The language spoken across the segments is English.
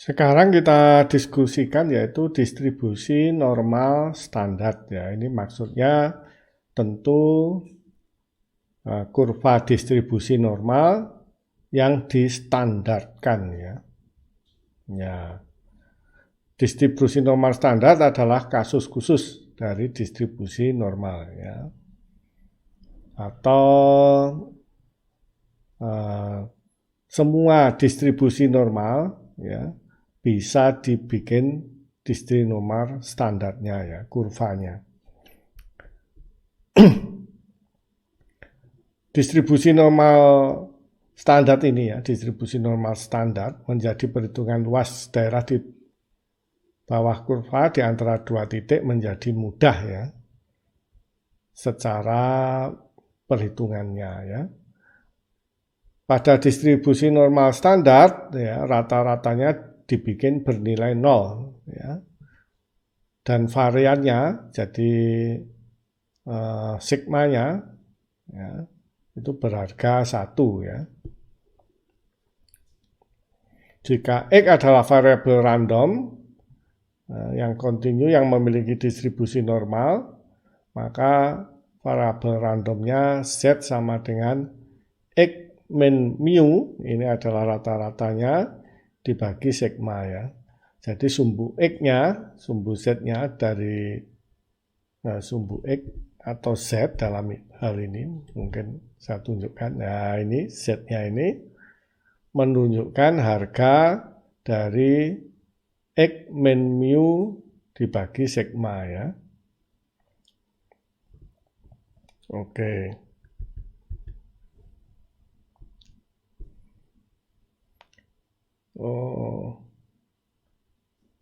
Sekarang kita diskusikan yaitu distribusi normal standar ya. Ini maksudnya tentu kurva distribusi normal yang distandarkan ya. Ya. Distribusi normal standar adalah kasus khusus dari distribusi normal ya. Atau semua distribusi normal ya bisa dibikin distribusi normal standarnya ya, kurvanya. Distribusi normal standar ini ya, distribusi normal standar menjadi perhitungan luas daerah di bawah kurva di antara dua titik menjadi mudah ya, secara perhitungannya ya. Pada distribusi normal standar ya, rata-ratanya dibikin bernilai 0 ya. Dan variannya jadi sigmanya ya, itu berharga 1 ya. Jika X adalah variabel random yang kontinu yang memiliki distribusi normal, maka variabel randomnya Z sama dengan X min mu, ini adalah rata-ratanya dibagi sigma ya. Jadi sumbu X-nya, sumbu Z-nya dari sumbu X atau Z dalam hal ini, mungkin saya tunjukkan. Nah ini Z-nya ini menunjukkan harga dari X min mu dibagi sigma ya. Oke.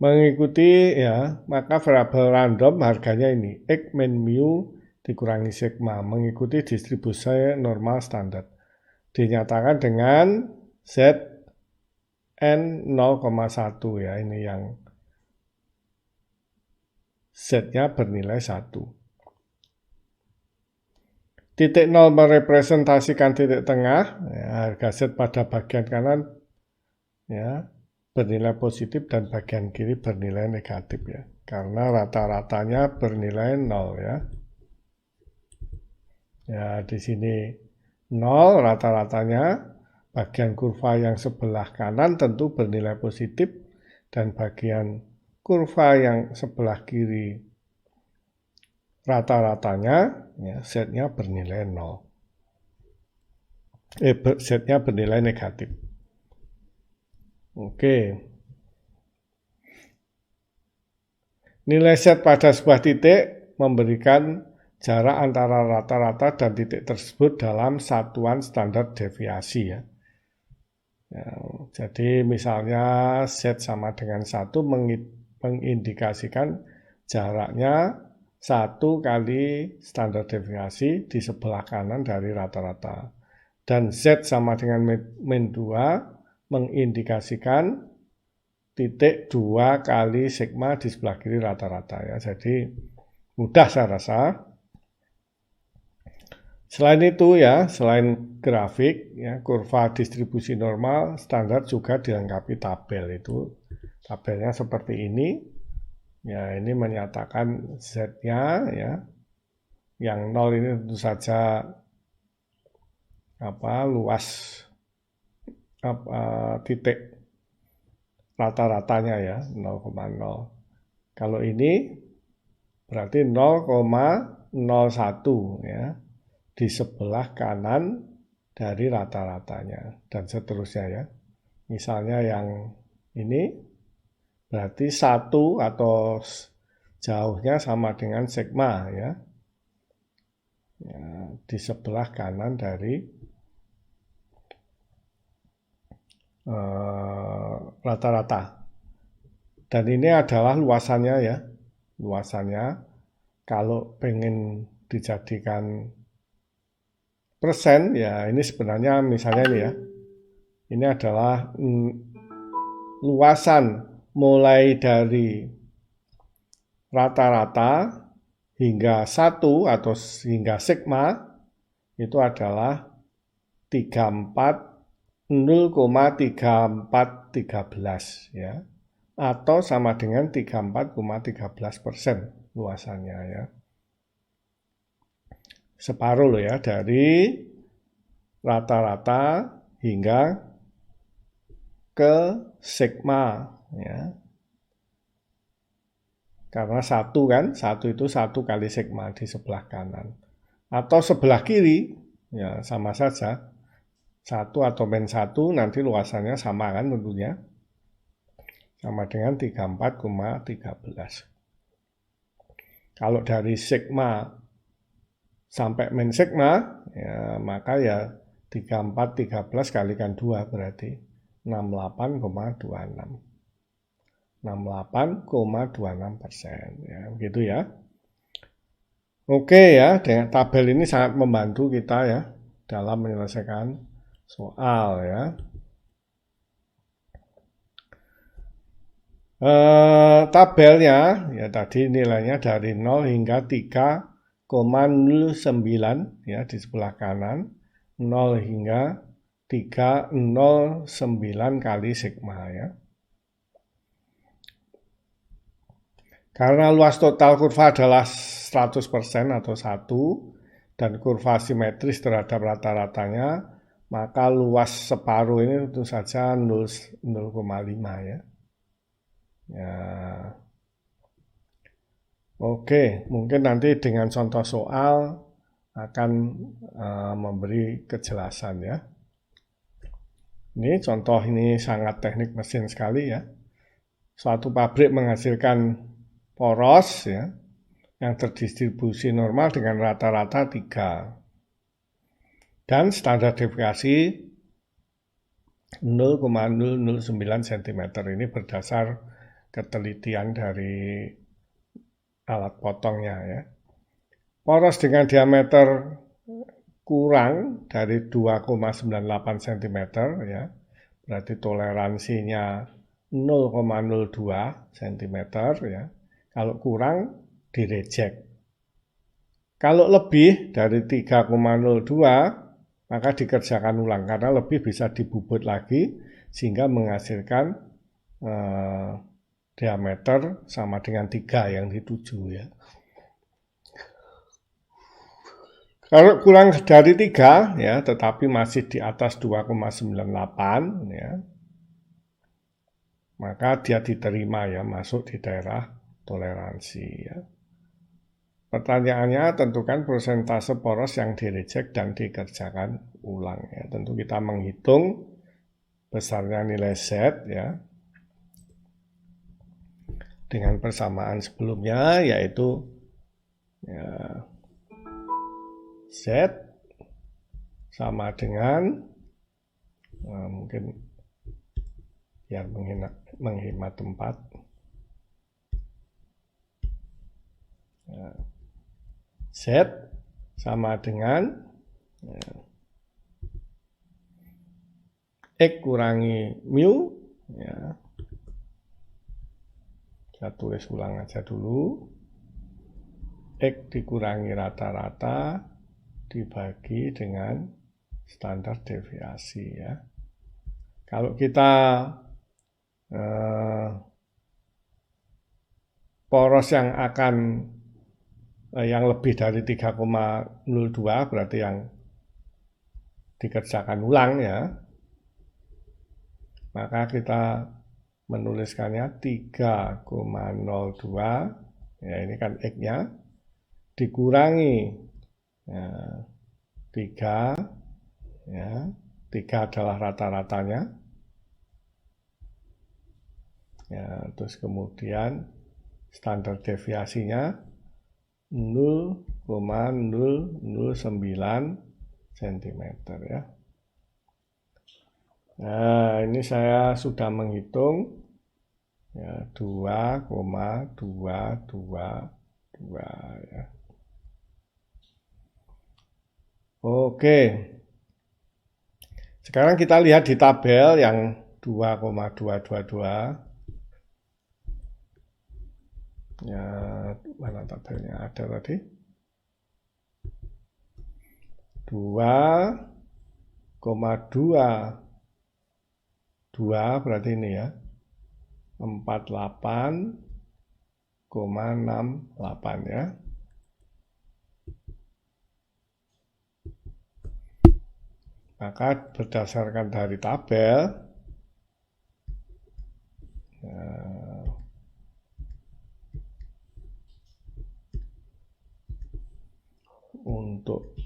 Mengikuti ya, maka variabel random harganya ini X min mu dikurangi sigma mengikuti distribusi normal standar. Dinyatakan dengan Z n 0,1 ya, ini yang Z-nya bernilai 1. Titik 0 merepresentasikan titik tengah, ya, harga Z pada bagian kanan ya bernilai positif dan bagian kiri bernilai negatif ya, karena rata-ratanya bernilai 0 ya. Ya di sini 0 rata-ratanya, bagian kurva yang sebelah kanan tentu bernilai positif dan bagian kurva yang sebelah kiri rata-ratanya ya, Z-nya bernilai 0. Z-nya bernilai negatif. Oke. Nilai Z pada sebuah titik memberikan jarak antara rata-rata dan titik tersebut dalam satuan standar deviasi ya. Ya, jadi misalnya Z sama dengan 1 mengindikasikan jaraknya 1 kali standar deviasi di sebelah kanan dari rata-rata. Dan Z sama dengan min 2 mengindikasikan titik 2 kali sigma di sebelah kiri rata-rata ya. Jadi mudah saya rasa. Selain itu ya, selain grafik ya, kurva distribusi normal standar juga dilengkapi tabel. Itu tabelnya seperti ini. Ya, ini menyatakan Z-nya ya. Yang 0 ini tentu saja luas titik rata-ratanya ya, 0,0. Kalau ini berarti 0,01 ya, di sebelah kanan dari rata-ratanya dan seterusnya ya. Misalnya yang ini berarti 1 atau jauhnya sama dengan sigma ya. Ya, di sebelah kanan dari rata-rata. Dan ini adalah luasannya ya. Luasannya kalau pengen dijadikan persen ya, ini sebenarnya misalnya ini ya. Ini adalah luasan mulai dari rata-rata hingga 1 atau hingga sigma itu adalah 0,3413 ya. atau sama dengan 34,13% luasannya ya. Separuh loh ya, dari rata-rata hingga ke sigma ya. Karena satu itu 1 kali sigma di sebelah kanan. Atau sebelah kiri, ya sama saja. 1 atau min 1 nanti luasannya sama kan tentunya. Sama dengan 34,13. Kalau dari sigma sampai min sigma, ya, maka ya 3413 kalikan 2 berarti 68,26. 68,26%. Ya, begitu ya. Oke ya, dengan tabel ini sangat membantu kita ya dalam menyelesaikan soal ya. Tabelnya ya tadi nilainya dari 0 hingga 3,09 ya di sebelah kanan, 0 hingga 309 kali sigma ya. Karena luas total kurva adalah 100% atau 1 dan kurva simetris terhadap rata-ratanya, maka luas separuh ini tentu saja 0,5 ya. Ya. Oke, mungkin nanti dengan contoh soal akan memberi kejelasan ya. Ini contoh ini sangat teknik mesin sekali ya. Suatu pabrik menghasilkan poros ya yang terdistribusi normal dengan rata-rata 3 dan standar deviasi 0,009 cm. Ini berdasar ketelitian dari alat potongnya ya. Poros dengan diameter kurang dari 2,98 cm ya. Berarti toleransinya 0,02 cm ya. Kalau kurang direject. Kalau lebih dari 3,02 maka dikerjakan ulang karena lebih bisa dibubut lagi sehingga menghasilkan diameter sama dengan 3 yang dituju ya. Kalau kurang dari 3 ya, tetapi masih di atas 2,98 ya, maka dia diterima ya, masuk di daerah toleransi ya. Pertanyaannya tentukan persentase poros yang direject dan dikerjakan ulang ya. Tentu kita menghitung besarnya nilai Z ya. Dengan persamaan sebelumnya yaitu ya, Z sama dengan mungkin biar menghemat tempat ya, Z sama dengan X kurangi mu ya. Saya tulis ulang aja dulu. X dikurangi rata-rata dibagi dengan standar deviasi ya. Kalau kita poros yang akan yang lebih dari 3,02 berarti yang dikerjakan ulang ya. Maka kita menuliskannya 3,02 ya, ini kan X-nya dikurangi ya, 3 ya, 3 adalah rata-ratanya ya, terus kemudian standar deviasinya 0,009 cm ya. Nah, ini saya sudah menghitung ya 2,222 ya. Oke. Sekarang kita lihat di tabel yang 2,222. Ya, mana tabelnya ada tadi? 2,22 berarti ini ya. 48,68 ya. Maka berdasarkan dari tabel, untuk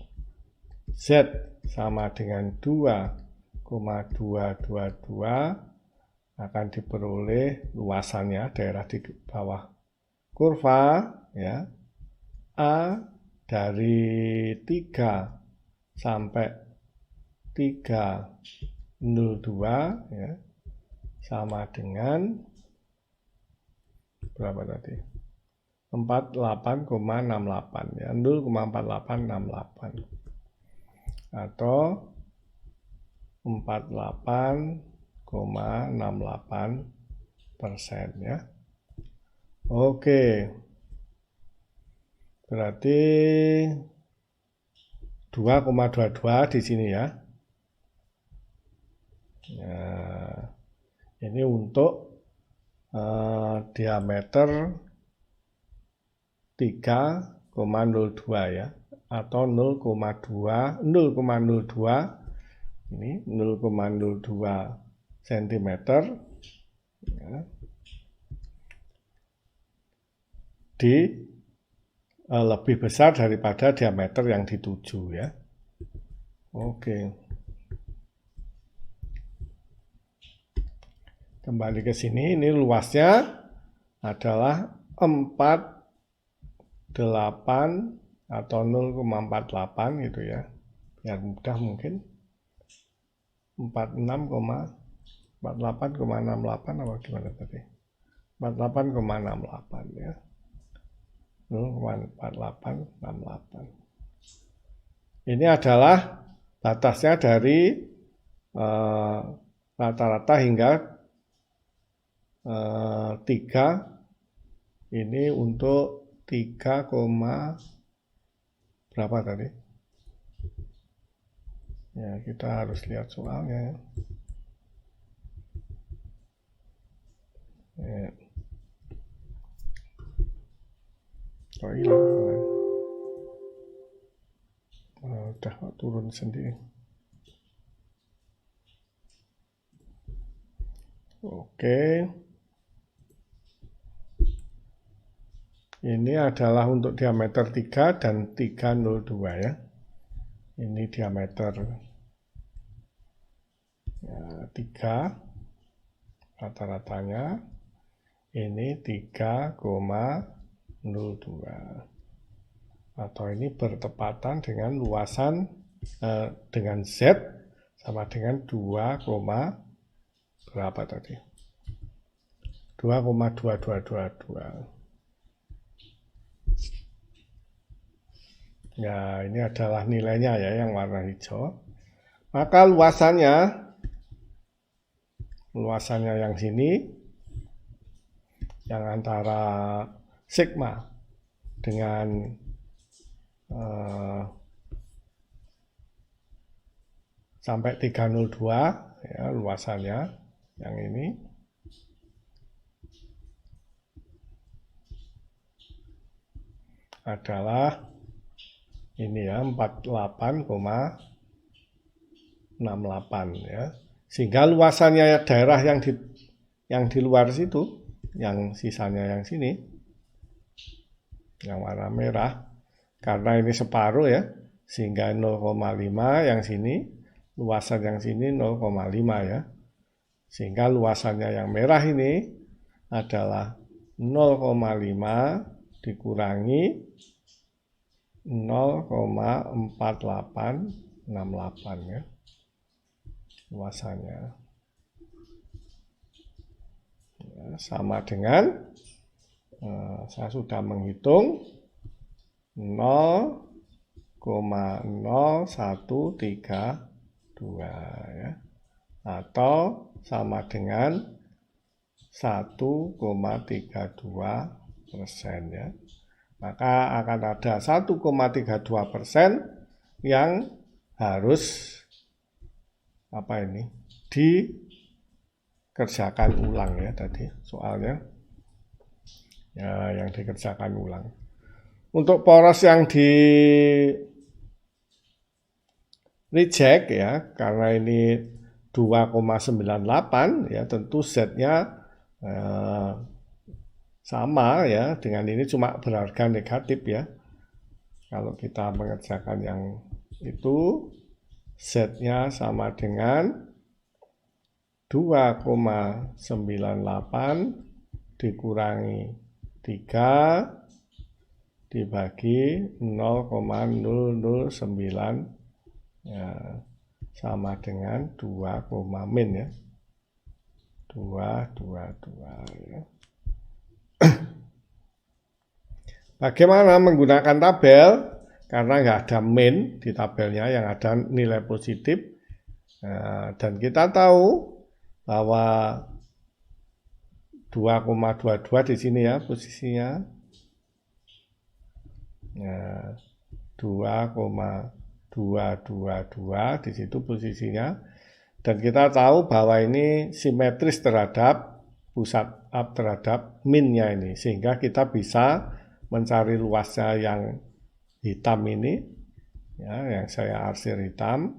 Z sama dengan 2,222 akan diperoleh luasannya daerah di bawah kurva ya. A dari 3 sampai 302 ya, sama dengan berapa tadi? 48,68 ya, 0,4868 atau 48,68% ya. Oke, berarti 2,22 di sini ya. Nah, ini untuk diameter 3,02 ya, atau 0,02 ini 0,02 cm ya, lebih besar daripada diameter yang dituju ya. Oke. Kembali ke sini, ini luasnya adalah 48 atau 0,48 gitu ya. Biar mudah mungkin 48,68 apa gimana tadi? 48,68 ya. 0,4868. Ini adalah batasnya dari rata-rata hingga 3 ini untuk 3, berapa tadi? Ya, kita harus lihat soalnya. Ya. Oh hilang. Udah turun sendiri. Oke. Ini adalah untuk diameter 3 dan 302 ya. Ini diameter ya, 3 rata-ratanya. Ini 3,02. Atau ini bertepatan dengan luasan dengan Z sama dengan 2, berapa tadi? 2,2222. Ya, ini adalah nilainya ya, yang warna hijau. Maka luasannya yang sini, yang antara sigma dengan sampai 302 ya, luasannya yang ini adalah ini ya, 48,68 ya. Sehingga luasannya daerah yang di luar situ, yang sisanya yang sini, yang warna merah, karena ini separuh ya, sehingga 0,5 yang sini, luasan yang sini 0,5 ya. Sehingga luasannya yang merah ini adalah 0,5 dikurangi 0,4868 ya, luasannya ya, sama dengan saya sudah menghitung 0,0132 ya, atau sama dengan 1,32% ya. Maka akan ada 1,32% yang harus dikali kerjakan ulang ya tadi soalnya. Ya, yang dikerjakan ulang. Untuk poros yang di reject ya, karena ini 2,98 ya, tentu Z-nya sama ya, dengan ini cuma berharga negatif ya. Kalau kita mengerjakan yang itu, Z-nya sama dengan 2,98 dikurangi 3 dibagi 0,009 ya, sama dengan 2, min ya. 2 ya. Bagaimana menggunakan tabel? Karena nggak ada min di tabelnya, yang ada nilai positif. Nah, dan kita tahu bahwa 2,22 di sini ya posisinya. Nah, 2,222 di situ posisinya. Dan kita tahu bahwa ini simetris terhadap pusat terhadap minnya ini, sehingga kita bisa mencari luasnya yang hitam ini ya, yang saya arsir hitam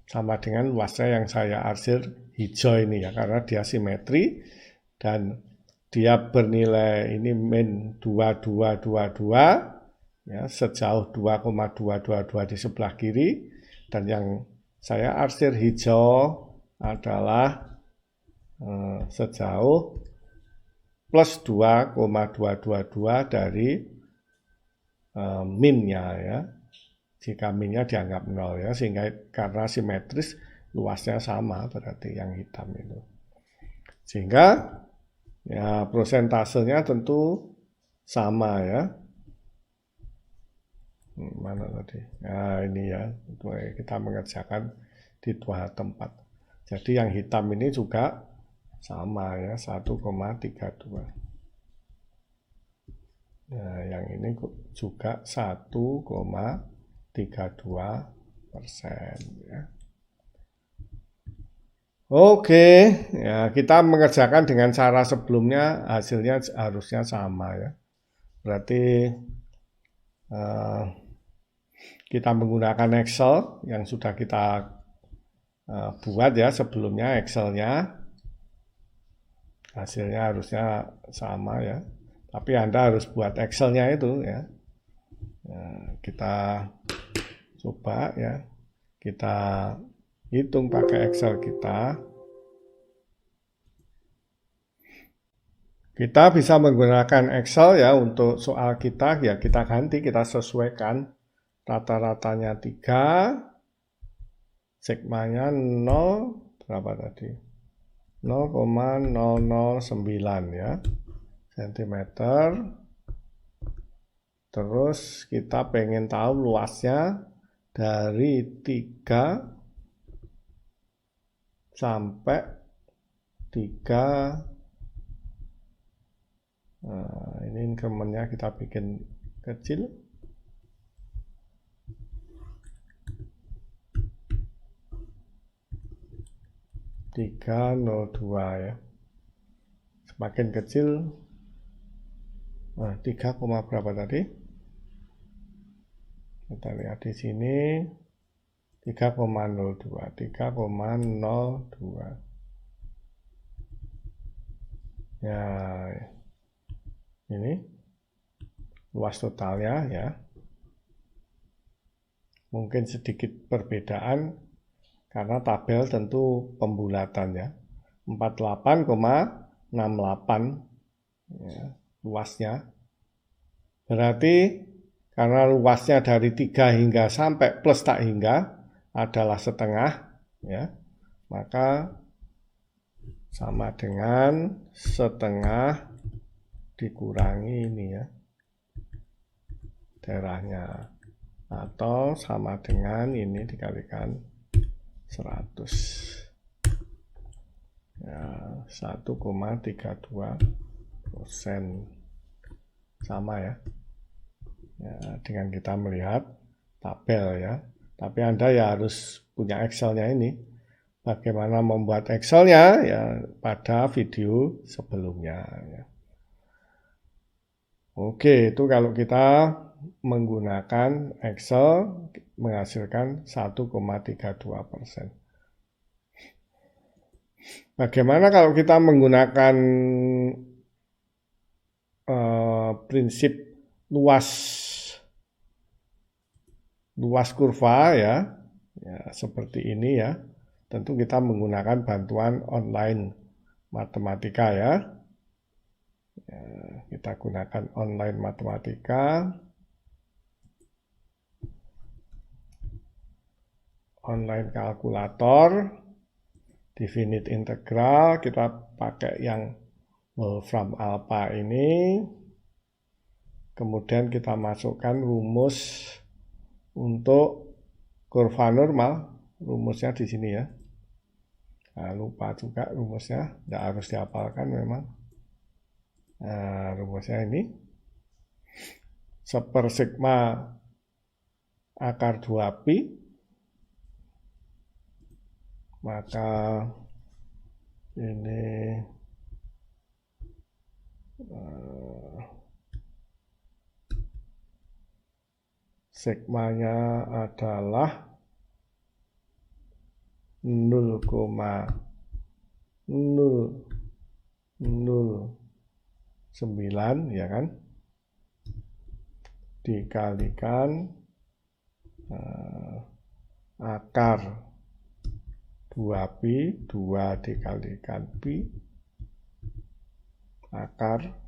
sama dengan luasnya yang saya arsir hijau ini ya, karena dia simetri dan dia bernilai ini min 2222 ya, sejauh 2,222 di sebelah kiri, dan yang saya arsir hijau adalah sejauh plus 2,222 dari minnya ya. Jika minnya dianggap 0 ya, sehingga karena simetris luasnya sama berarti yang hitam itu. Sehingga ya prosentasenya tentu sama ya. Mana tadi? Nah ini ya, kita mengerjakan di dua tempat. Jadi yang hitam ini juga sama ya, 1,32. Nah yang ini juga 1,32% ya. Oke, ya kita mengerjakan dengan cara sebelumnya, hasilnya harusnya sama ya. Berarti kita menggunakan Excel yang sudah kita buat ya sebelumnya, Excelnya hasilnya harusnya sama ya. Tapi Anda harus buat Excelnya itu ya. Nah, kita coba ya, kita hitung pakai Excel kita. Kita bisa menggunakan Excel ya untuk soal kita, ya kita ganti, kita sesuaikan rata-ratanya 3, sigmanya 0, berapa tadi? 0,009 ya, sentimeter. Terus kita pengen tahu luasnya dari 3 sampai 3. Nah, ini incrementnya kita bikin kecil. .302 ya. Semakin kecil. Nah, 3, berapa tadi? Kita lihat di sini 3,02, 3,02. Ya, ini luas totalnya ya. Mungkin sedikit perbedaan karena tabel tentu pembulatan ya. 48,68 ya, luasnya. Berarti karena luasnya dari 3 hingga sampai plus tak hingga adalah setengah ya, maka sama dengan setengah dikurangi ini ya, daerahnya, atau sama dengan ini dikalikan 100 ya, 1,32%, sama ya. Ya, dengan kita melihat tabel ya. Tapi Anda ya harus punya Excel-nya ini bagaimana membuat Excel-nya ya pada video sebelumnya ya. Oke, itu kalau kita menggunakan Excel menghasilkan 1,32%. Bagaimana kalau kita menggunakan prinsip luas kurva ya, seperti ini ya. Tentu kita menggunakan bantuan online matematika ya. Kita gunakan online matematika, online kalkulator, definite integral, kita pakai yang Wolfram alpha ini. Kemudian kita masukkan rumus untuk kurva normal, rumusnya di sini ya. Nah, lupa juga rumusnya, tidak harus dihafalkan memang. Nah, rumusnya ini 1 sigma akar 2pi, maka ini sigmanya adalah 0,009 ya kan, dikalikan akar 2pi, 2 dikalikan pi, akar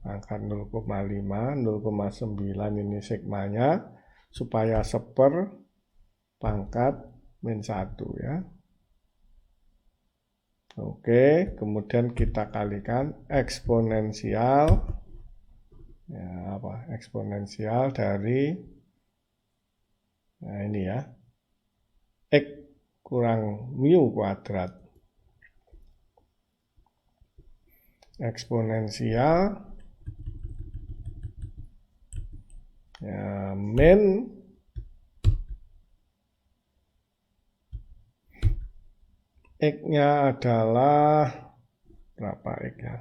0,5, 0,9 ini sigmanya, supaya 1/(-1) ya. Oke, kemudian kita kalikan eksponensial, ya eksponensial dari, nah ini ya, X kurang mu kuadrat. Eksponensial ya, min X-nya adalah berapa X ya?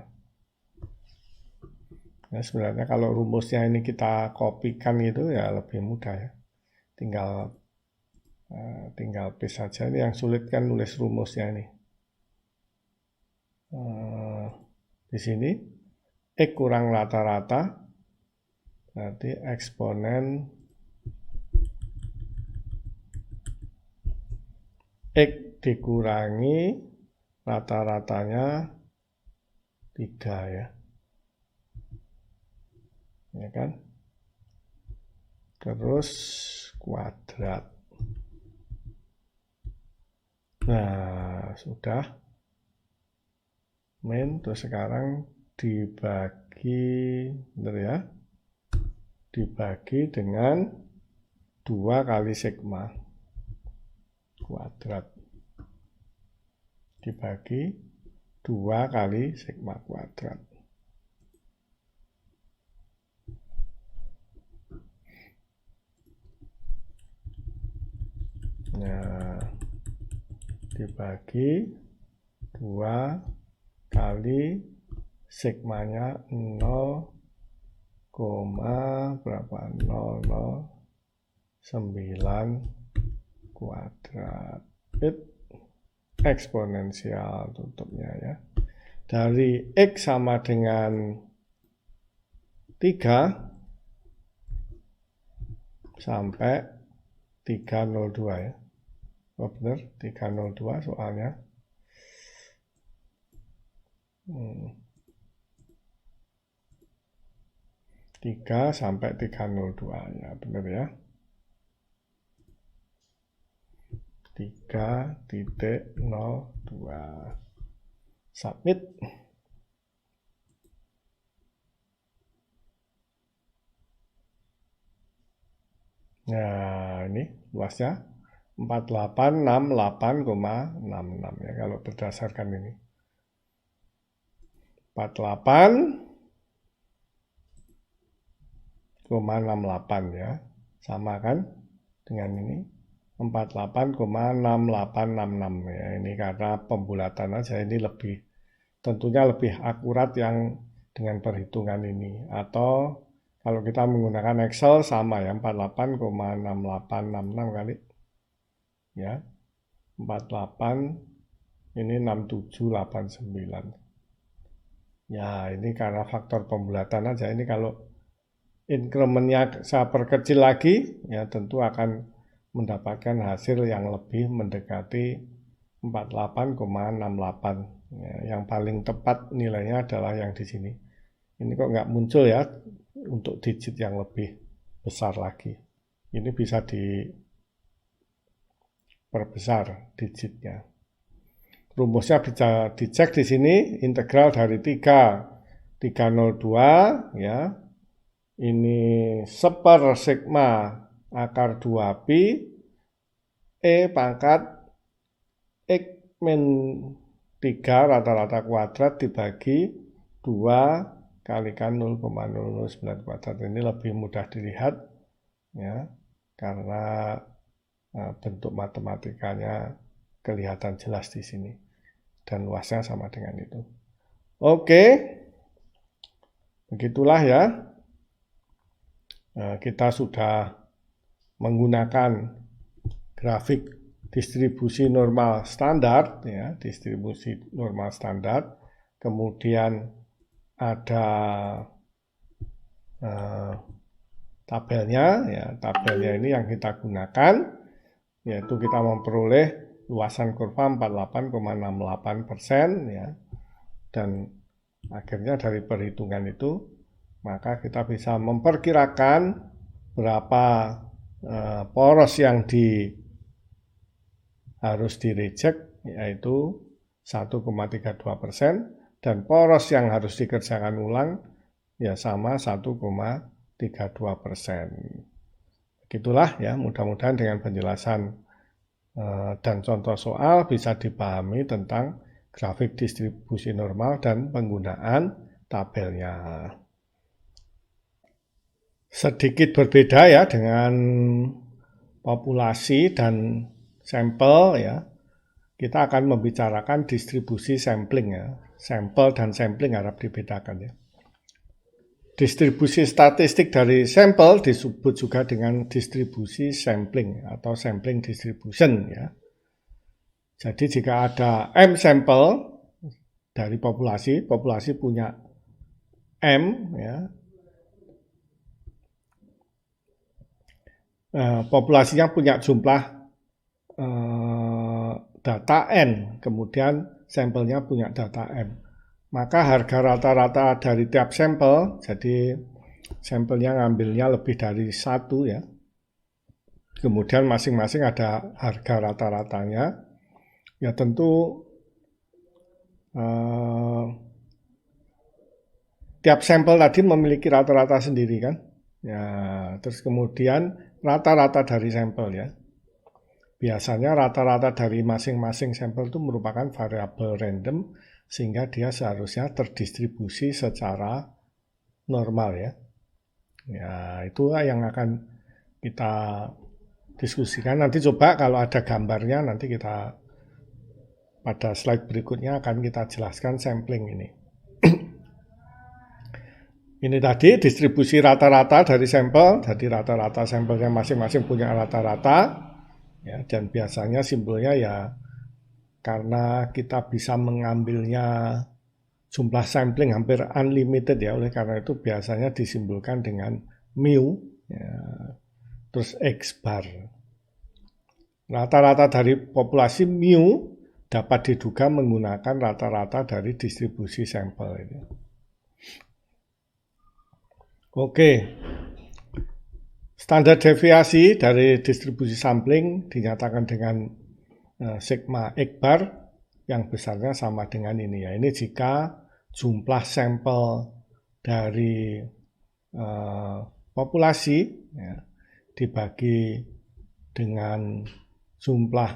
Nah, sebenarnya kalau rumusnya ini kita kopikan itu ya lebih mudah ya. Tinggal paste saja. Ini yang sulit kan nulis rumusnya ini. Di sini X kurang rata-rata, berarti eksponen X dikurangi rata-ratanya 3 ya. Ya kan? Terus kuadrat. Nah, sudah. Min, terus sekarang dibagi, benar ya? Dibagi dengan 2 kali sigma kuadrat. Dibagi 2 kali sigma kuadrat. Nah, dibagi 2 kali sigmanya 0,009 kuadrat. Eksponensial tutupnya ya. Dari X sama dengan 3 sampai 302 ya. Oh benar, 302 soalnya. 3 sampai 302 ya, benar ya. 3.02. Submit. Nah, ini luasnya 4868,66 ya kalau berdasarkan ini. 48,68 ya. Sama kan dengan ini. 48,6866 ya. Ini karena pembulatan aja, ini tentunya lebih akurat yang dengan perhitungan ini. Atau kalau kita menggunakan Excel sama ya, 48,6866 kali ya, 48 ini 6789 ya. Ini karena faktor pembulatan aja. Ini kalau increment-nya saya perkecil lagi ya, tentu akan mendapatkan hasil yang lebih mendekati 48,68 ya. Yang paling tepat nilainya adalah yang di sini. Ini kok nggak muncul ya untuk digit yang lebih besar lagi. Ini bisa diperbesar digitnya. Rumusnya bisa dicek di sini, integral dari 302 ya. Ini seper sigma akar 2pi E pangkat X min 3 rata-rata kuadrat dibagi 2 kalikan 0,009 kuadrat. Ini lebih mudah dilihat ya, karena bentuk matematikanya kelihatan jelas di sini dan luasnya sama dengan itu. Oke, begitulah ya. Kita sudah menggunakan grafik distribusi normal standar ya, distribusi normal standar. Kemudian ada tabelnya ya, tabelnya ini yang kita gunakan, yaitu kita memperoleh luasan kurva 48,68% ya, dan akhirnya dari perhitungan itu maka kita bisa memperkirakan berapa poros yang harus di-reject, yaitu 1,32%, dan poros yang harus dikerjakan ulang ya sama 1,32%. Begitulah ya, mudah-mudahan dengan penjelasan dan contoh soal bisa dipahami tentang grafik distribusi normal dan penggunaan tabelnya. Sedikit berbeda ya dengan populasi dan sampel ya. Kita akan membicarakan distribusi sampling ya. Sampel dan sampling harap dibedakan ya. Distribusi statistik dari sampel disebut juga dengan distribusi sampling atau sampling distribution ya. Jadi jika ada M sampel dari populasi punya M ya. Populasinya punya jumlah data N, kemudian sampelnya punya data M. Maka harga rata-rata dari tiap sampel, jadi sampelnya ngambilnya lebih dari 1 ya. Kemudian masing-masing ada harga rata-ratanya. Ya tentu tiap sampel tadi memiliki rata-rata sendiri kan. Ya, terus kemudian rata-rata dari sampel ya. Biasanya rata-rata dari masing-masing sampel itu merupakan variabel random sehingga dia seharusnya terdistribusi secara normal ya. Ya, itulah yang akan kita diskusikan. Nanti coba kalau ada gambarnya nanti kita pada slide berikutnya akan kita jelaskan sampling ini. Ini tadi distribusi rata-rata dari sampel, jadi rata-rata sampelnya masing-masing punya rata-rata, ya, dan biasanya simbolnya ya karena kita bisa mengambilnya jumlah sampling hampir unlimited ya, oleh karena itu biasanya disimbolkan dengan mu, ya, terus X bar. Rata-rata dari populasi mu dapat diduga menggunakan rata-rata dari distribusi sampel ini. Oke, standar deviasi dari distribusi sampling dinyatakan dengan sigma X bar yang besarnya sama dengan ini ya. Ini jika jumlah sampel dari populasi ya, dibagi dengan jumlah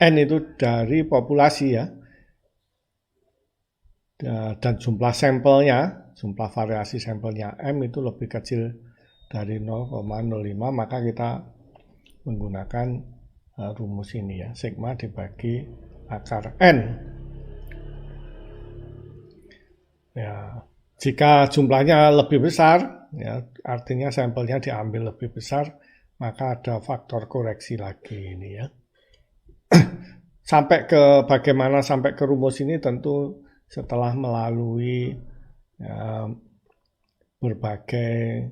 N itu dari populasi ya. Dan jumlah sampelnya, jumlah variasi sampelnya M itu lebih kecil dari 0,05, maka kita menggunakan rumus ini ya, sigma dibagi akar N. Ya, jika jumlahnya lebih besar, ya, artinya sampelnya diambil lebih besar, maka ada faktor koreksi lagi ini ya. Bagaimana sampai ke rumus ini tentu setelah melalui ya, berbagai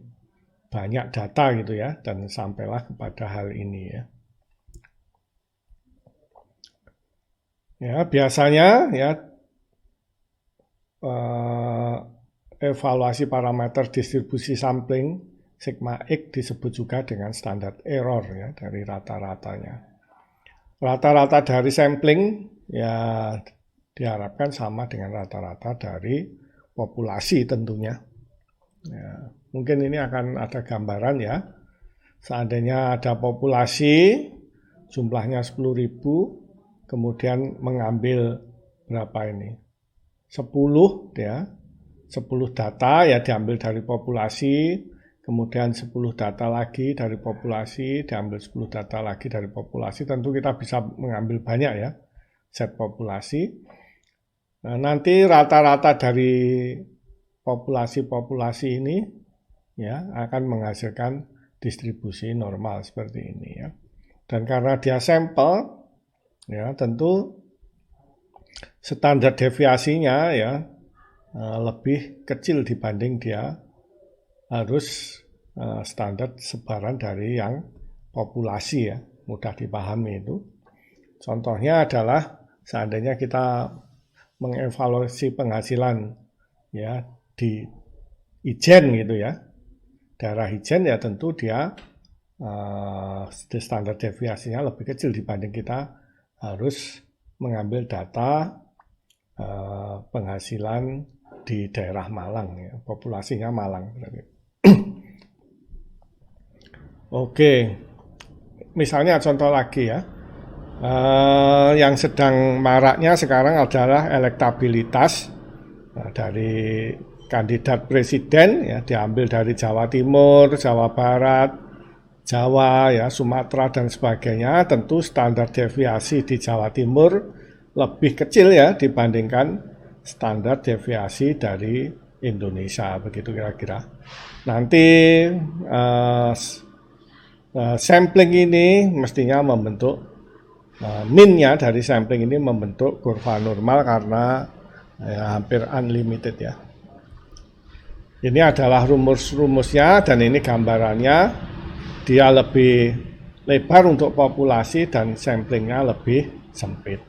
banyak data gitu ya, dan sampailah kepada hal ini ya. Ya, biasanya ya evaluasi parameter distribusi sampling sigma X disebut juga dengan standar error ya, dari rata-ratanya. Rata-rata dari sampling ya diharapkan sama dengan rata-rata dari populasi tentunya. Ya, mungkin ini akan ada gambaran ya. Seandainya ada populasi jumlahnya 10.000, kemudian mengambil berapa ini? 10 ya. 10 data ya diambil dari populasi, kemudian 10 data lagi dari populasi, diambil 10 data lagi dari populasi, tentu kita bisa mengambil banyak ya, set populasi. Nah, nanti rata-rata dari populasi-populasi ini ya akan menghasilkan distribusi normal seperti ini ya. Dan karena dia sampel, ya tentu standar deviasinya ya lebih kecil dibanding dia harus standar sebaran dari yang populasi ya, mudah dipahami itu. Contohnya adalah seandainya kita mengevaluasi penghasilan ya di Ijen gitu ya, daerah Ijen ya tentu dia standar deviasinya lebih kecil dibanding kita harus mengambil data penghasilan di daerah Malang ya, populasinya Malang. Oke, misalnya contoh lagi ya, yang sedang maraknya sekarang adalah elektabilitas dari kandidat presiden ya, diambil dari Jawa Timur, Jawa Barat, Jawa ya, Sumatera dan sebagainya. Tentu standar deviasi di Jawa Timur lebih kecil ya dibandingkan standar deviasi dari Indonesia, begitu kira-kira. Nanti sampling ini mestinya membentuk min-nya dari sampling ini membentuk kurva normal karena ya, hampir unlimited ya. Ini adalah rumus-rumusnya dan ini gambarannya. Dia lebih lebar untuk populasi dan samplingnya lebih sempit.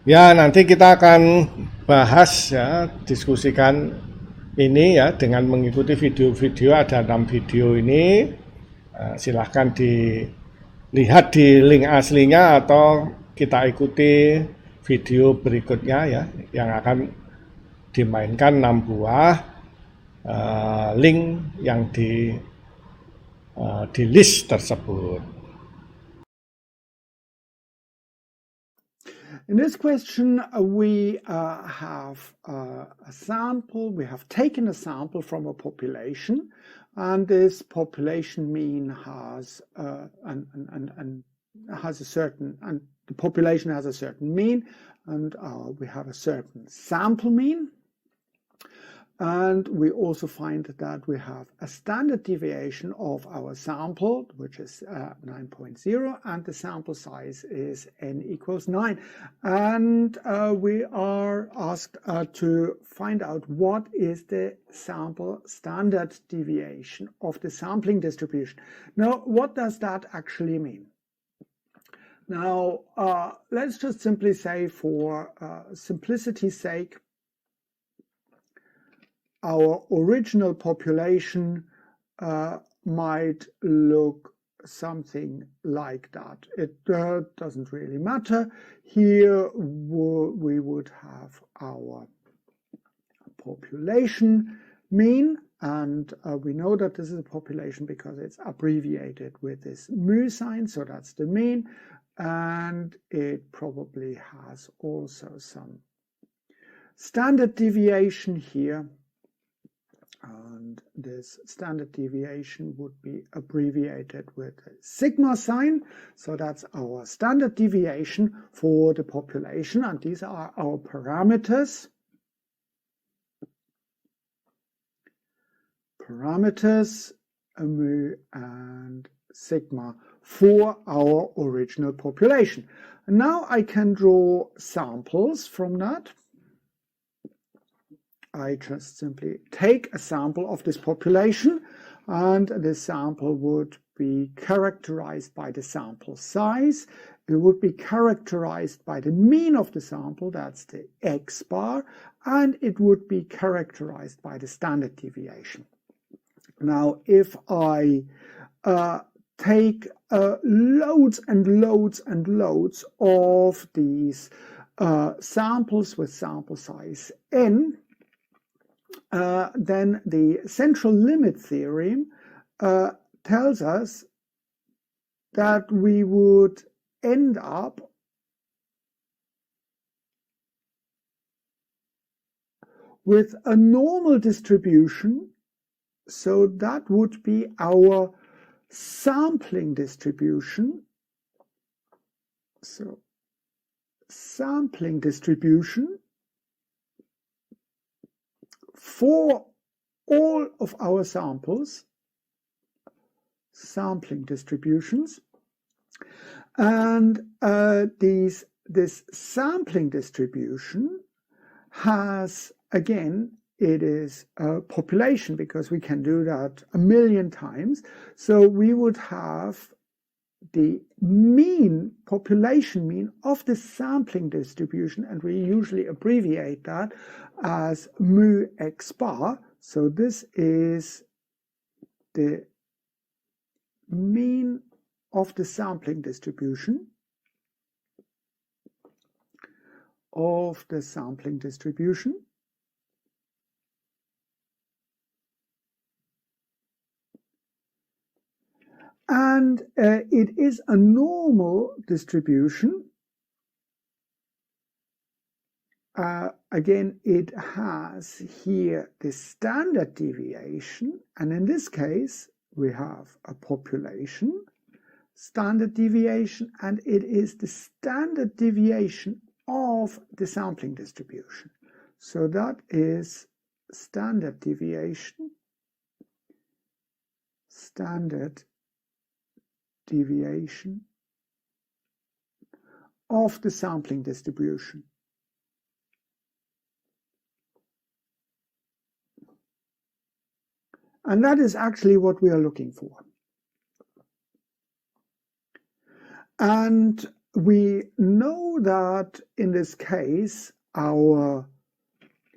Ya, nanti kita akan bahas ya, diskusikan ini ya dengan mengikuti video-video, ada 6 video ini. Silahkan dilihat di link aslinya atau kita ikuti video berikutnya ya, yang akan dimainkan 6 buah link yang di list tersebut. In this question, we have a sample. We have taken a sample from a population, and this population mean has has a certain, and the population has a certain mean, and we have a certain sample mean. And we also find that we have a standard deviation of our sample, which is 9.0, and the sample size is n equals 9. And we are asked to find out what is the sample standard deviation of the sampling distribution. Now, what does that actually mean? Now, let's just simply say, for simplicity's sake, our original population might look something like that. It doesn't really matter. Here we would have our population mean, and we know that this is a population because it's abbreviated with this mu sign, so that's the mean, and it probably has also some standard deviation here. And this standard deviation would be abbreviated with a sigma sign. So that's our standard deviation for the population, and these are our parameters. Mu and sigma for our original population. And now I can draw samples from that. I just simply take a sample of this population, and this sample would be characterized by the sample size. It would be characterized by the mean of the sample, that's the X bar, and it would be characterized by the standard deviation. Now, if I take loads and loads and loads of these samples with sample size n, then the central limit theorem tells us that we would end up with a normal distribution. So that would be our sampling distribution. So sampling distribution for all of our samples, sampling distributions, and this sampling distribution has, again, it is a population, because we can do that 1,000,000 times. So we would have the mean, population mean of the sampling distribution, and we usually abbreviate that as mu x bar. So this is the mean of the sampling distribution and it is a normal distribution. Again, it has here the standard deviation, and in this case we have a population standard deviation, and it is the standard deviation of the sampling distribution. So that is standard deviation of the sampling distribution. And that is actually what we are looking for. And we know that in this case, our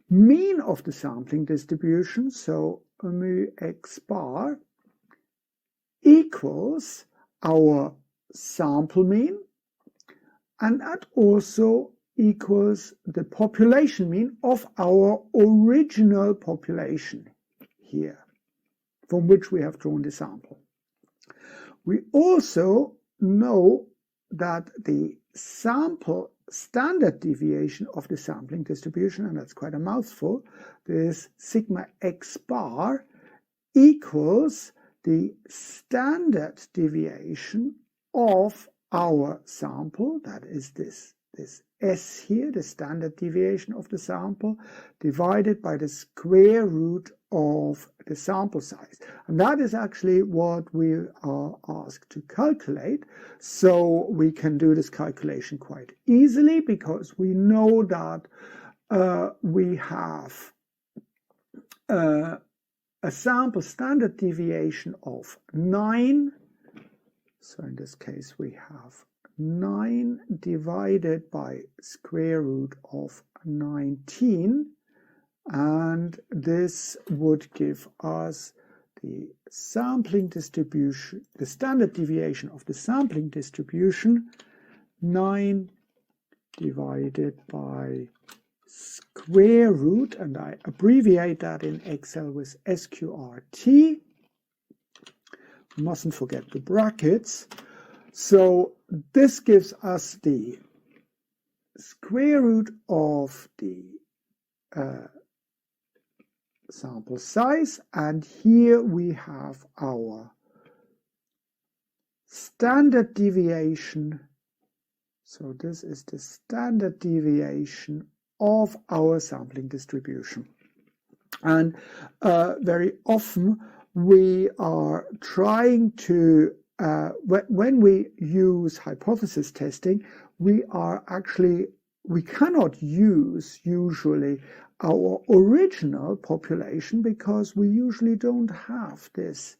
mean of the sampling distribution, so mu x bar, equals our sample mean, and that also equals the population mean of our original population here, from which we have drawn the sample. We also know that the sample standard deviation of the sampling distribution, and that's quite a mouthful, this sigma x bar equals the standard deviation of our sample, that is this S here, the standard deviation of the sample, divided by the square root of the sample size. And that is actually what we are asked to calculate. So we can do this calculation quite easily, because we know that we have a sample standard deviation of 9. So in this case we have 9 divided by square root of 19, and this would give us the sampling distribution, the standard deviation of the sampling distribution, 9 divided by square root, and I abbreviate that in Excel with SQRT. Mustn't forget the brackets. So this gives us the square root of the sample size, and here we have our standard deviation. So this is the standard deviation of our sampling distribution. And very often we are trying to, when we use hypothesis testing, we cannot use usually our original population, because we usually don't have this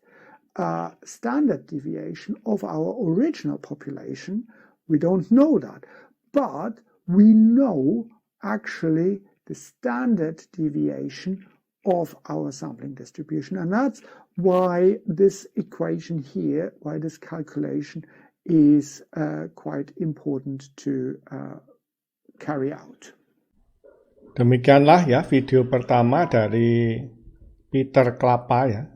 standard deviation of our original population. We don't know that, but we know actually the standard deviation of our sampling distribution, and that's why this equation here, why this calculation is quite important to carry out. Demikianlah ya video pertama dari Peter Klapa ya,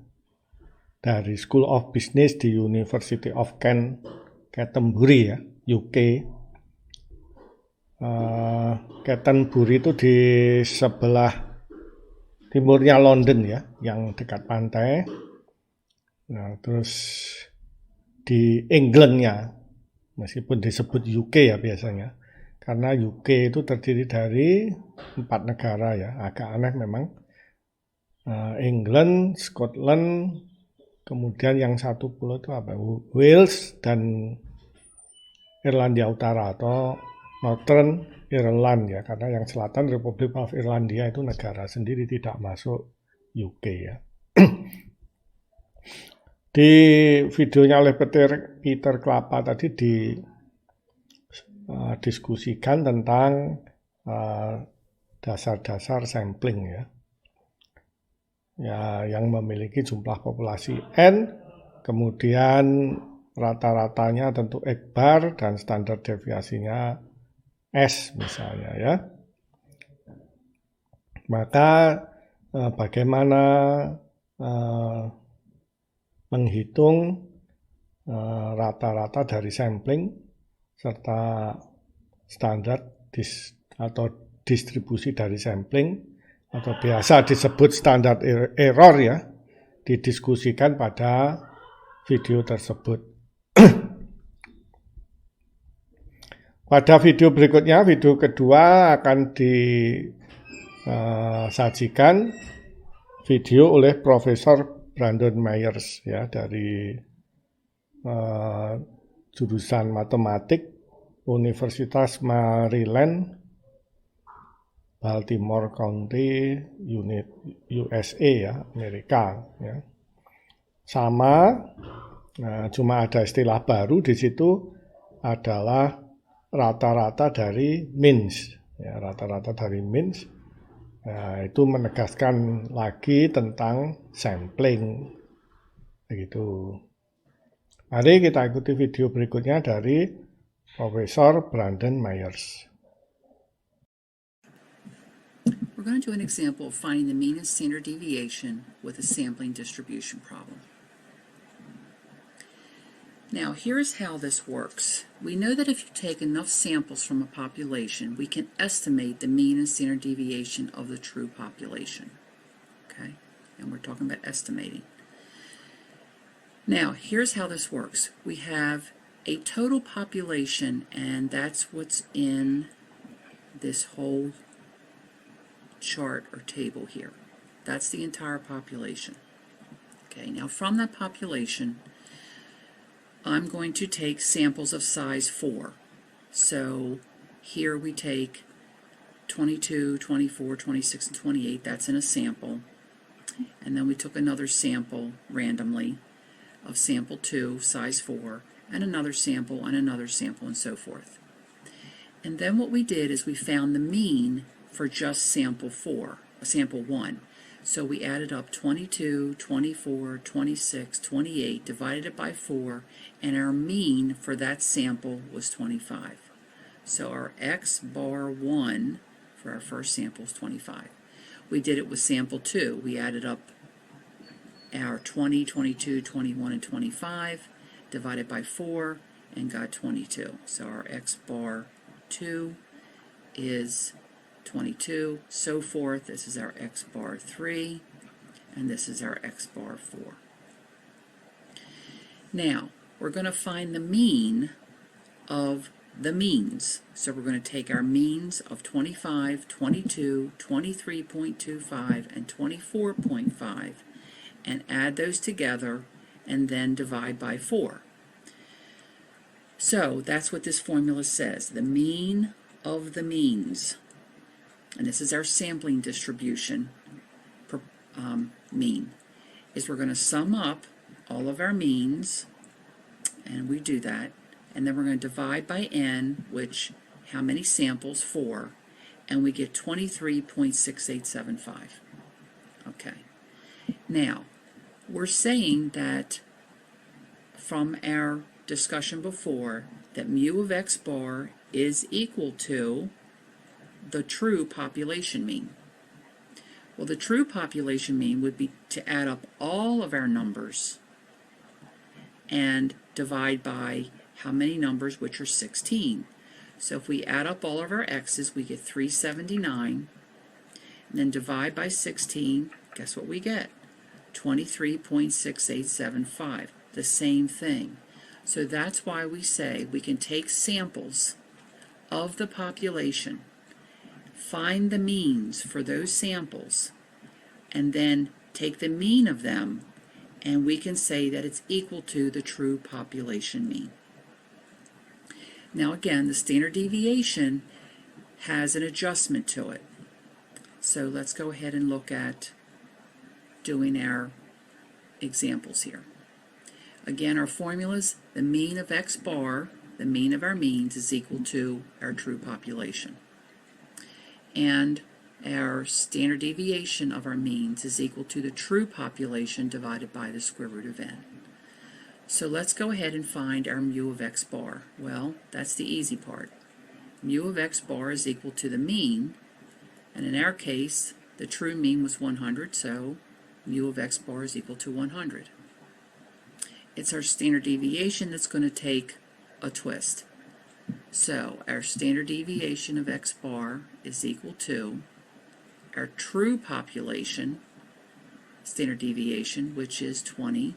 dari School of Business di University of Canterbury ya, UK. Canterbury itu di sebelah timurnya London ya, yang dekat pantai. Nah, terus di Englandnya, meskipun disebut UK ya biasanya, karena UK itu terdiri dari 4 negara ya, agak aneh memang. England, Scotland, kemudian yang satu pulau itu apa? Wales dan Irlandia Utara atau Northern Ireland ya, karena yang selatan Republic of Irlandia itu negara sendiri, tidak masuk UK ya. Di videonya oleh Peter Klapa tadi diskusikan tentang dasar-dasar sampling ya. Ya, yang memiliki jumlah populasi N, kemudian rata-ratanya tentu X bar dan standar deviasinya S misalnya ya. Maka bagaimana menghitung rata-rata dari sampling serta standar atau distribusi dari sampling, atau biasa disebut standar error ya, didiskusikan pada video tersebut. Pada video berikutnya, video kedua, akan disajikan video oleh Profesor Brandon Myers ya, dari jurusan matematik Universitas Maryland, Baltimore County, USA ya, Amerika ya. Sama, cuma ada istilah baru di situ adalah rata-rata dari means ya, rata-rata dari means. Nah, itu menegaskan lagi tentang sampling begitu. Mari kita ikuti video berikutnya dari Profesor Brandon Myers. We're going to do an example of finding the mean and standard deviation with a sampling distribution problem. Now, here's how this works. We know that if you take enough samples from a population, we can estimate the mean and standard deviation of the true population. Okay? And we're talking about estimating. Now, here's how this works. We have a total population, and that's what's in this whole chart or table here. That's the entire population. Okay, now from that population, I'm going to take samples of size 4. So here we take 22, 24, 26, and 28. That's in a sample. And then we took another sample randomly of sample 2, size 4, and another sample, and so forth. And then what we did is we found the mean for just sample 1. So we added up 22, 24, 26, 28, divided it by 4, and our mean for that sample was 25. So our X bar 1 for our first sample is 25. We did it with sample 2. We added up our 20, 22, 21, and 25, divided by 4, and got 22. So our X bar 2 is 22, so forth. This is our X bar 3, and this is our x bar 4. Now, we're going to find the mean of the means. So we're going to take our means of 25, 22, 23.25, and 24.5 and add those together and then divide by 4. So that's what this formula says, the mean of the means. And this is our sampling distribution mean, is we're going to sum up all of our means, and we do that, and then we're going to divide by n, which, how many samples? 4, and we get 23.6875. Okay. Now, we're saying that from our discussion before that mu of x bar is equal to the true population mean. Well, the true population mean would be to add up all of our numbers and divide by how many numbers, which are 16. So if we add up all of our x's, we get 379, and then divide by 16, guess what we get? 23.6875, the same thing. So that's why we say we can take samples of the population, find the means for those samples, and then take the mean of them, and we can say that it's equal to the true population mean. Now again, the standard deviation has an adjustment to it. So let's go ahead and look at doing our examples here. Again, our formulas, the mean of x bar, the mean of our means, is equal to our true population. And our standard deviation of our means is equal to the true population divided by the square root of n. So let's go ahead and find our mu of x bar. Well, that's the easy part. Mu of x bar is equal to the mean, and in our case, the true mean was 100, so mu of x bar is equal to 100. It's our standard deviation that's going to take a twist. So our standard deviation of x bar is equal to our true population standard deviation, which is 20,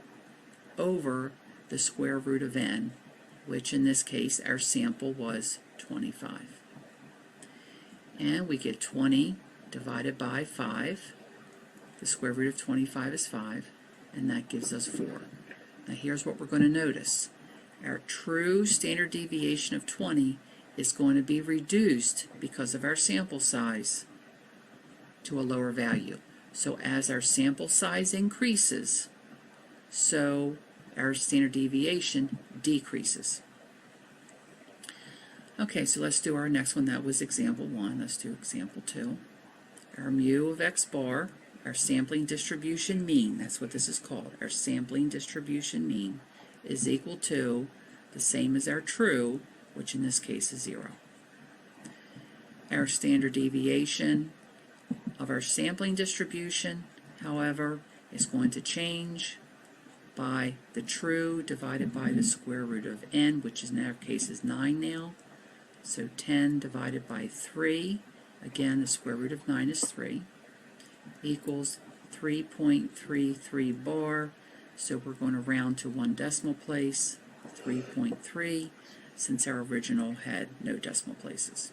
over the square root of n, which in this case our sample was 25. And we get 20 divided by 5. The square root of 25 is 5, and that gives us 4. Now here's what we're going to notice. Our true standard deviation of 20 is going to be reduced because of our sample size to a lower value. So as our sample size increases, so our standard deviation decreases. Okay, so let's do our next one. That was example 1. Let's do example 2. Our mu of x bar, our sampling distribution mean, that's what this is called, our sampling distribution mean, is equal to the same as our true, which in this case is 0. Our standard deviation of our sampling distribution, however, is going to change by the true divided by the square root of n, which in our case is 9 now. So 10 divided by 3, again the square root of 9 is 3, equals 3.33 bar. So we're going to round to 1 decimal place, 3.3, since our original had no decimal places.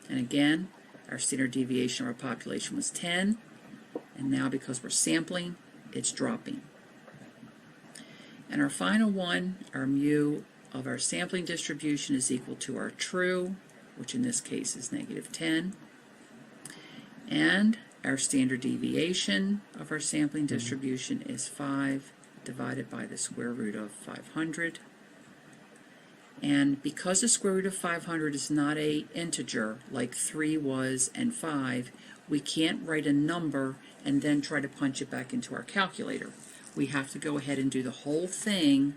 And again, our standard deviation of our population was 10, and now because we're sampling, it's dropping. And our final one, our mu of our sampling distribution is equal to our true, which in this case is -10, and our standard deviation of our sampling distribution is 5 divided by the square root of 500. And because the square root of 500 is not an integer like 3 was and 5, we can't write a number and then try to punch it back into our calculator. We have to go ahead and do the whole thing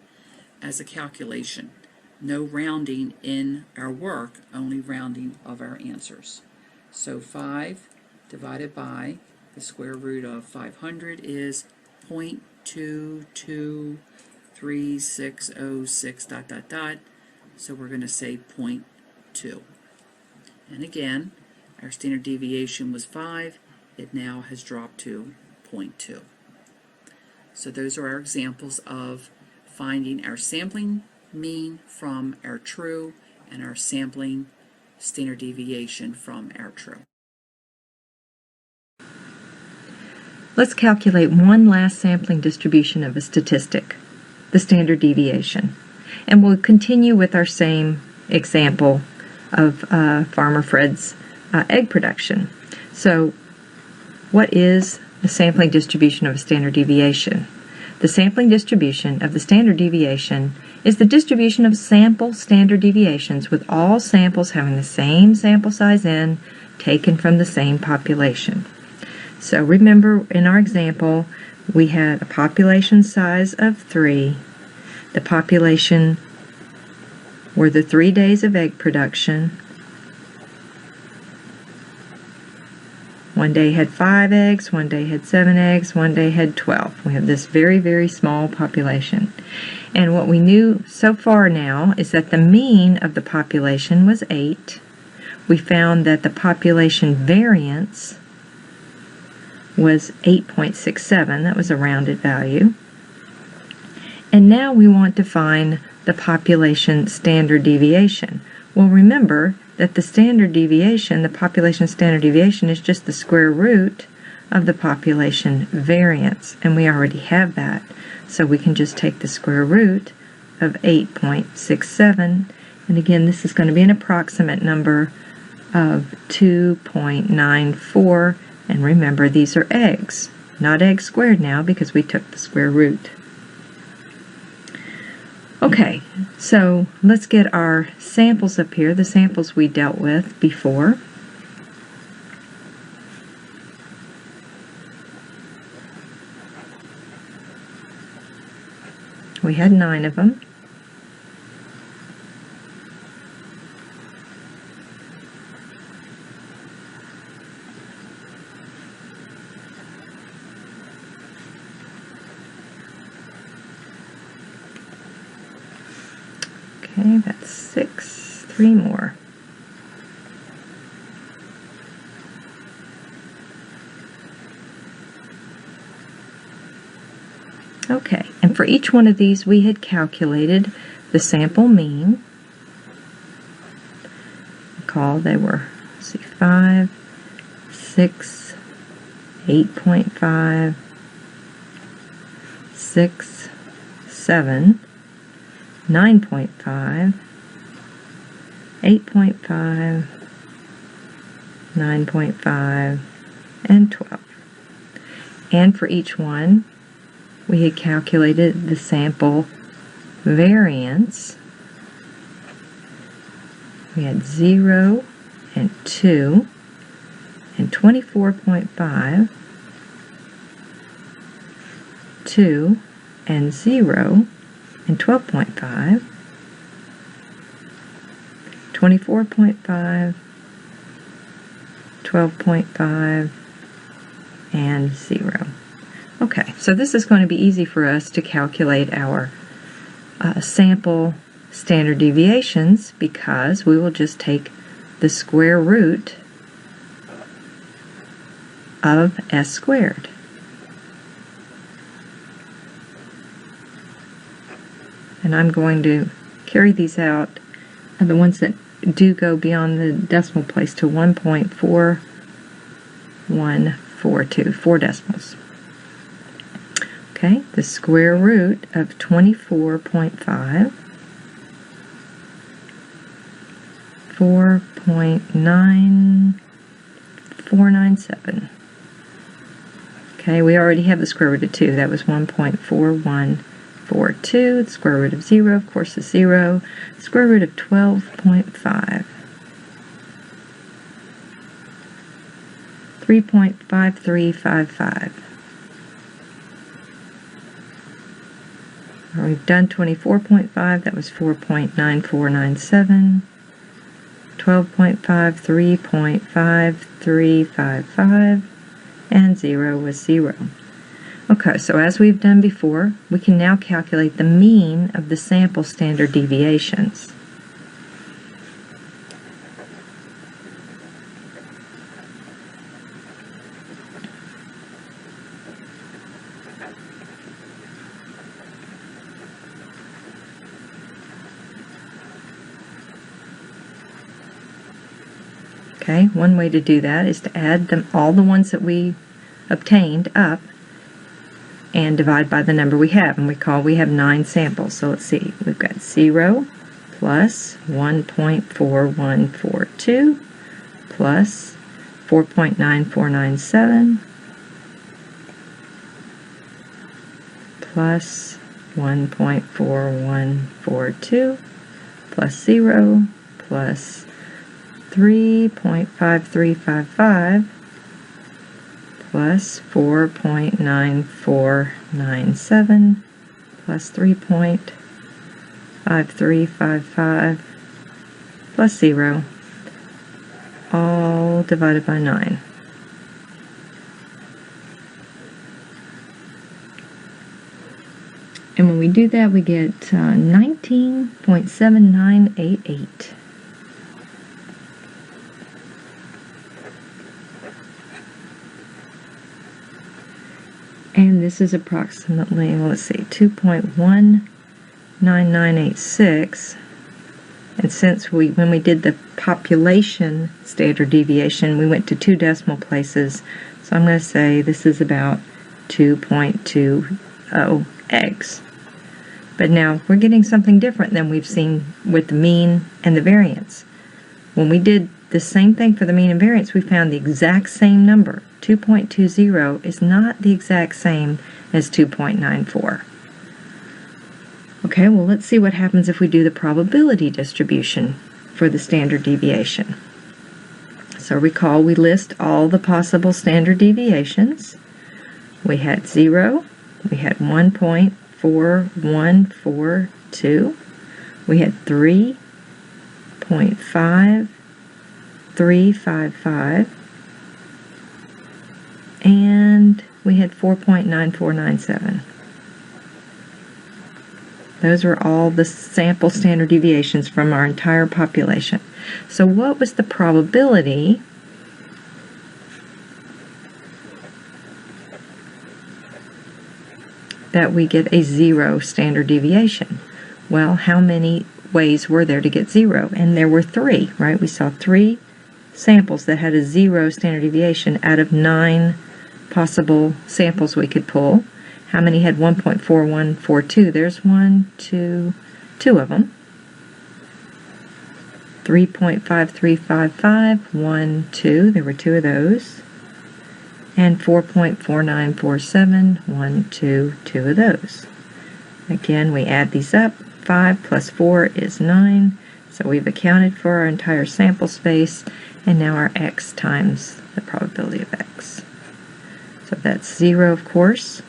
as a calculation. No rounding in our work, only rounding of our answers. So 5 divided by the square root of 500 is 0.22366 ... So we're going to say 0.2. And again, our standard deviation was 5. It now has dropped to 0.2. So those are our examples of finding our sampling mean from our true and our sampling standard deviation from our true. Let's calculate one last sampling distribution of a statistic, the standard deviation. And we'll continue with our same example of Farmer Fred's egg production. So what is the sampling distribution of a standard deviation? The sampling distribution of the standard deviation is the distribution of sample standard deviations with all samples having the same sample size n taken from the same population. So remember, in our example, we had a population size of 3. The population were the 3 days of egg production. One day had 5 eggs, one day had 7 eggs, one day had 12. We have this very, very small population. And what we knew so far now is that the mean of the population was 8. We found that the population variance was 8.67. That was a rounded value. And now we want to find the population standard deviation. Well, remember that the standard deviation, the population standard deviation, is just the square root of the population variance, and we already have that. So we can just take the square root of 8.67, and again, this is going to be an approximate number of 2.94, and remember, these are eggs, not eggs squared now because we took the square root. Okay, so let's get our samples up here, the samples we dealt with before. We had 9 of them. Okay, that's 6. 3 more. Okay, and for each one of these we had calculated the sample mean. Recall they were, let's see, 5, 6, 8.5, 6, 7, 9.5, 8.5, 9.5, and 12. And for each one, we had calculated the sample variance. We had 0 and 2 and 24.5, 2 and 0 and 12.5, 24.5, 12.5, and 0. Okay, so this is going to be easy for us to calculate our sample standard deviations because we will just take the square root of s squared. And I'm going to carry these out, the ones that do go beyond the decimal place, to 1.4142, 4 decimals. Okay, the square root of 24.5, 4.9497. Okay, we already have the square root of 2. That was 1.4142. The square root of 0, of course, is 0. The square root of 12.5. 3.5355. We've done 24.5, that was 4.9497. 12.5, 3.5355, and 0 was 0. Okay, so as we've done before, we can now calculate the mean of the sample standard deviations. Okay, one way to do that is to add all the ones that we obtained up and divide by the number we have. And recall we have 9 samples. So let's see, we've got 0 plus 1.4142 plus 4.9497 plus 1.4142 plus 0 plus 3.5355 plus 4.9497 plus 3.5355 plus 0, all divided by 9. And when we do that, we get 19.7988. And this is approximately, well, let's see, 2.19986. And since when we did the population standard deviation, we went to 2 decimal places. So I'm going to say this is about 2.20 eggs. But now we're getting something different than we've seen with the mean and the variance. When we did the same thing for the mean and variance, we found the exact same number. 2.20 is not the exact same as 2.94. Okay, well, let's see what happens if we do the probability distribution for the standard deviation. So recall we list all the possible standard deviations. We had 0, we had 1.4142, we had 3.5355, and we had 4.9497. Those were all the sample standard deviations from our entire population. So what was the probability that we get a 0 standard deviation? Well, how many ways were there to get 0? And there were 3, right? We saw 3 samples that had a 0 standard deviation out of 9 possible samples we could pull. How many had 1.4142? There's 2 of them. 3.5355, 1, 2. There were 2 of those. And 4.4947, 1, 2, 2 of those. Again, we add these up. 5 plus 4 is 9. So we've accounted for our entire sample space, and now our x times the probability of x. So that's 0, of course.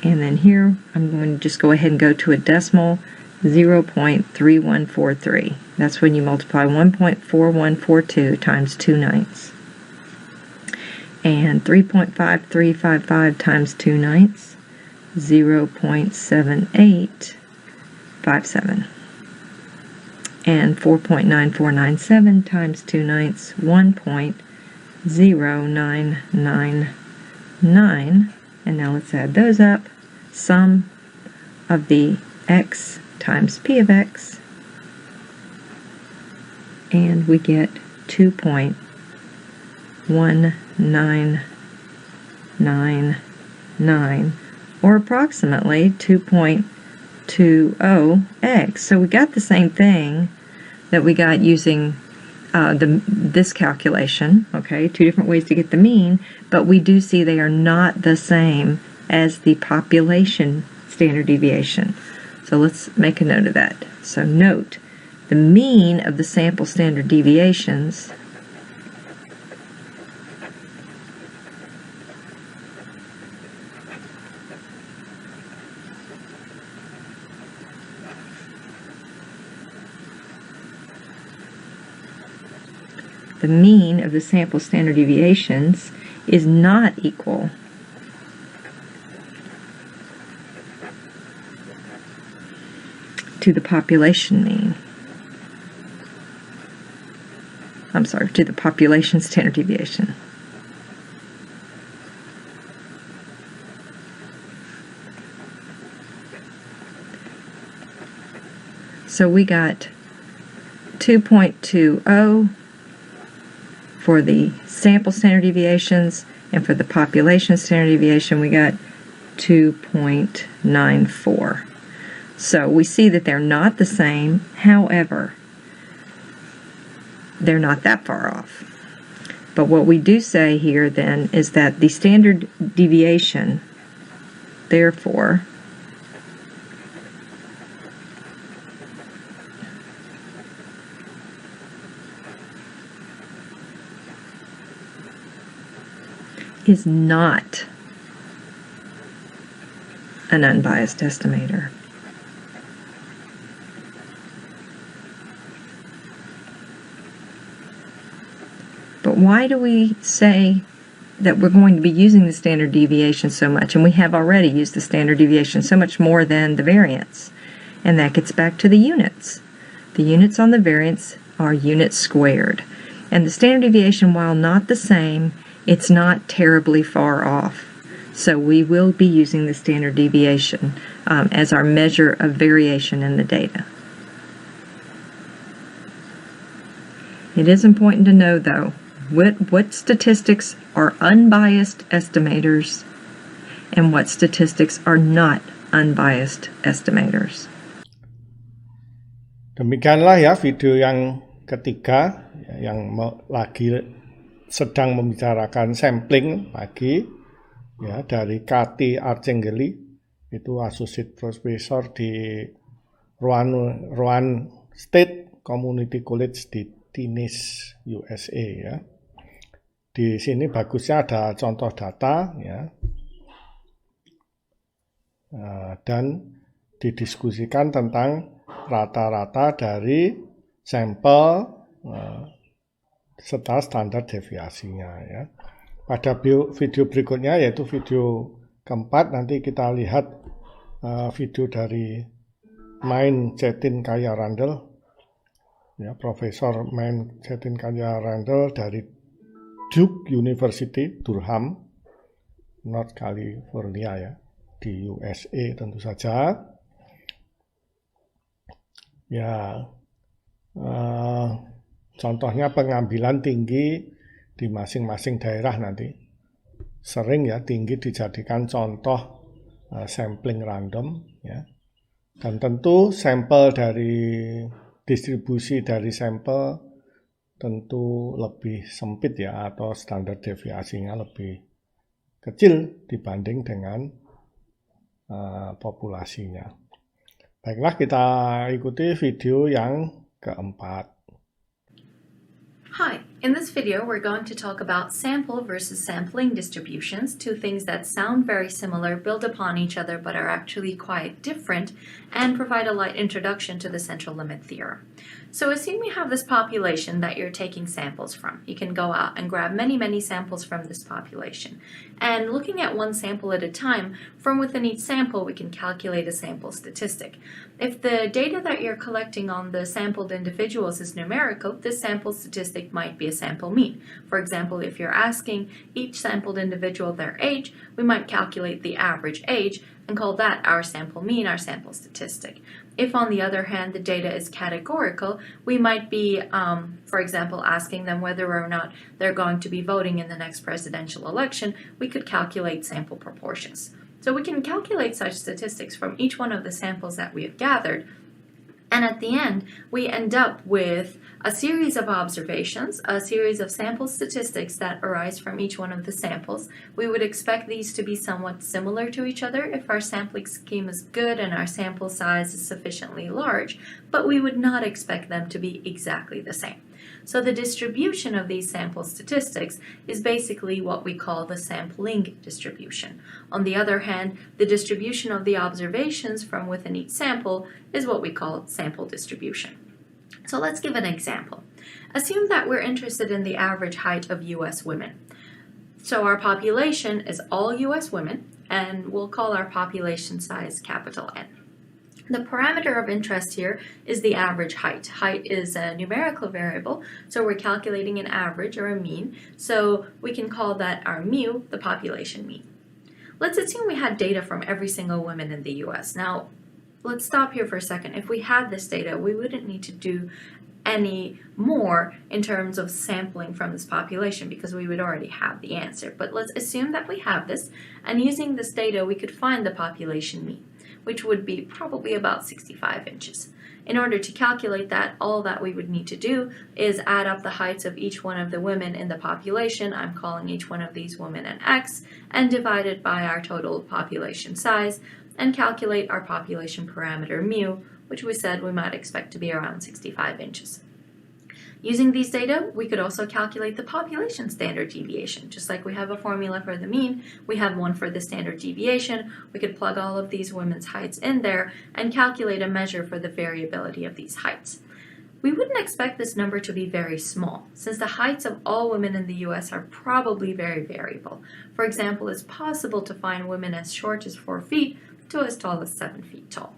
And then here, I'm going to just go ahead and go to a decimal, 0.3143. That's when you multiply 1.4142 times 2/9. And 3.5355 times 2/9, 0.7857. And 4.9497 times 2/9, 1.0999. And now let's add those up. Sum of the x times p of x, and we get 2.1999, or approximately 2.20 eggs. So we got the same thing that we got using this calculation, okay, 2 different ways to get the mean, but we do see they are not the same as the population standard deviation. So let's make a note of that. So note, the mean of the sample standard deviations is not equal to the population mean. I'm sorry, to the population standard deviation. So we got 2.20 For the sample standard deviations and for the population standard deviation, we got 2.94. So we see that they're not the same. However, they're not that far off. But what we do say here then is that the standard deviation, therefore, is not an unbiased estimator. But why do we say that we're going to be using the standard deviation so much? And we have already used the standard deviation so much more than the variance. And that gets back to the units. The units on the variance are units squared. And the standard deviation, while not the same, it's not terribly far off. So we will be using the standard deviation as our measure of variation in the data. It is important to know, though, what statistics are unbiased estimators and what statistics are not unbiased estimators. Demikianlah ya video yang ketiga yang lagi sedang membicarakan sampling lagi ya dari Kati Arcangeli, itu associate professor di Rowan State Community College di Tennessee, USA ya. Di sini bagusnya ada contoh data ya. Dan didiskusikan tentang rata-rata dari sampel serta standar deviasinya ya. Pada video berikutnya yaitu video keempat nanti kita lihat video dari Main Cetin Kaya Randel ya, Profesor Main Cetin Kaya Randel dari Duke University Durham, North California ya, di USA tentu saja ya. Contohnya pengambilan tinggi di masing-masing daerah nanti sering ya tinggi dijadikan contoh sampling random ya, dan tentu sampel dari distribusi dari sampel tentu lebih sempit ya, atau standar deviasinya lebih kecil dibanding dengan populasinya. Baiklah, kita ikuti video yang keempat. Hi, in this video we're going to talk about sample versus sampling distributions, two things that sound very similar, build upon each other, but are actually quite different, and provide a light introduction to the central limit theorem. So assume you have this population that you're taking samples from. You can go out and grab many samples from this population. And looking at one sample at a time, from within each sample we can calculate a sample statistic. If the data that you're collecting on the sampled individuals is numerical, this sample statistic might be a sample mean. For example, if you're asking each sampled individual their age, we might calculate the average age and call that our sample mean, our sample statistic. If, on the other hand, the data is categorical, we might be, for example, asking them whether or not they're going to be voting in the next presidential election. We could calculate sample proportions. So we can calculate such statistics from each one of the samples that we have gathered. And at the end, we end up with a series of observations, a series of sample statistics that arise from each one of the samples. We would expect these to be somewhat similar to each other if our sampling scheme is good and our sample size is sufficiently large, but we would not expect them to be exactly the same. So the distribution of these sample statistics is basically what we call the sampling distribution. On the other hand, the distribution of the observations from within each sample is what we call sample distribution. So let's give an example. Assume that we're interested in the average height of U.S. women. So our population is all U.S. women, and we'll call our population size capital N. The parameter of interest here is the average height. Height is a numerical variable, so we're calculating an average or a mean, so we can call that our mu, the population mean. Let's assume we had data from every single woman in the U.S. Now, let's stop here for a second. If we had this data, we wouldn't need to do any more in terms of sampling from this population because we would already have the answer. But let's assume that we have this, and using this data we could find the population mean, which would be probably about 65 inches. In order to calculate that, all that we would need to do is add up the heights of each one of the women in the population. I'm calling each one of these women an X, and divide it by our total population size, and calculate our population parameter mu, which we said we might expect to be around 65 inches. Using these data, we could also calculate the population standard deviation. Just like we have a formula for the mean, we have one for the standard deviation. We could plug all of these women's heights in there and calculate a measure for the variability of these heights. We wouldn't expect this number to be very small, since the heights of all women in the US are probably very variable. For example, it's possible to find women as short as 4 feet to as tall as 7 feet tall.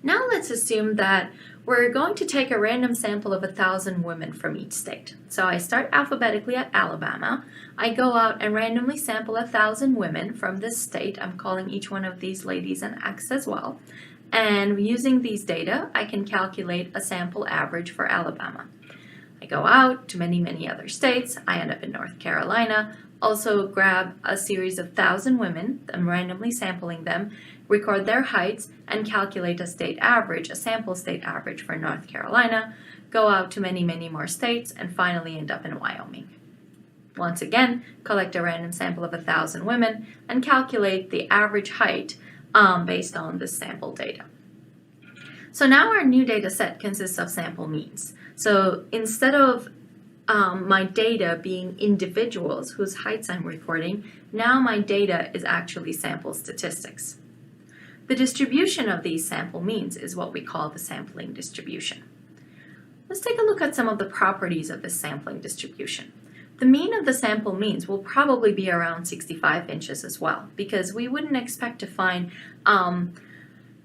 Now let's assume that we're going to take a random sample of 1,000 women from each state. So I start alphabetically at Alabama. I go out and randomly sample 1,000 women from this state. I'm calling each one of these ladies an X as well. And using these data, I can calculate a sample average for Alabama. I go out to many, many other states. I end up in North Carolina. Also grab a series of 1,000 women, I'm randomly sampling them, record their heights, and calculate a state average, a sample state average for North Carolina, go out to many, many more states, and finally end up in Wyoming. Once again, collect a random sample of 1,000 women and calculate the average height based on the sample data. So now our new data set consists of sample means. So instead of my data being individuals whose heights I'm recording, now my data is actually sample statistics. The distribution of these sample means is what we call the sampling distribution. Let's take a look at some of the properties of this sampling distribution. The mean of the sample means will probably be around 65 inches as well, because we wouldn't expect to find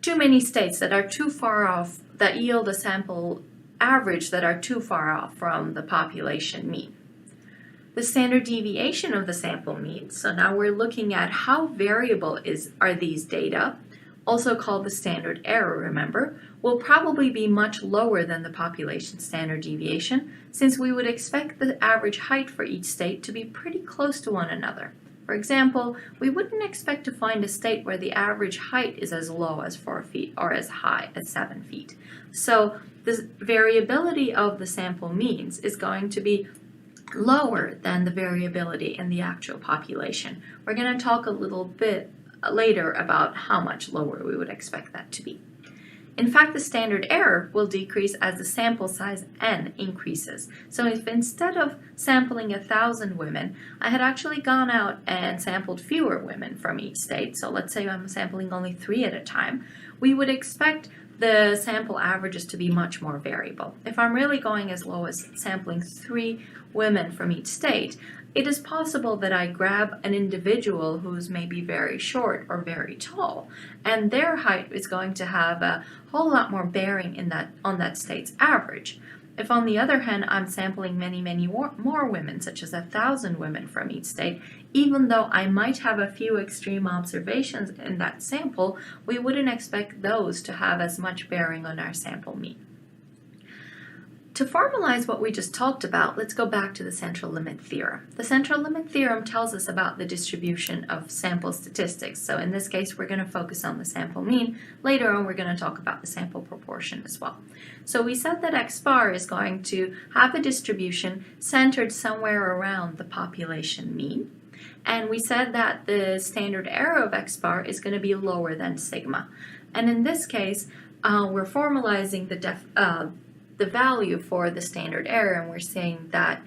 too many states that are too far off, that yield a sample average that are too far off from the population mean. The standard deviation of the sample mean, so now we're looking at how variable are these data, also called the standard error, remember, will probably be much lower than the population standard deviation, since we would expect the average height for each state to be pretty close to one another. For example, we wouldn't expect to find a state where the average height is as low as 4 feet or as high as 7 feet. So the variability of the sample means is going to be lower than the variability in the actual population. We're going to talk a little bit later about how much lower we would expect that to be. In fact, the standard error will decrease as the sample size n increases. So if instead of sampling 1,000 women, I had actually gone out and sampled fewer women from each state, so let's say I'm sampling only 3 at a time, we would expect the sample averages to be much more variable. If I'm really going as low as sampling 3 women from each state, it is possible that I grab an individual who's maybe very short or very tall, and their height is going to have a whole lot more bearing on that state's average. If on the other hand I'm sampling many, many more women, such as 1,000 women from each state, even though I might have a few extreme observations in that sample, we wouldn't expect those to have as much bearing on our sample mean. To formalize what we just talked about, let's go back to the central limit theorem. The central limit theorem tells us about the distribution of sample statistics. So in this case, we're going to focus on the sample mean. Later on, we're going to talk about the sample proportion as well. So we said that X bar is going to have a distribution centered somewhere around the population mean. And we said that the standard error of X bar is going to be lower than sigma. And in this case, we're formalizing the value for the standard error, and we're saying that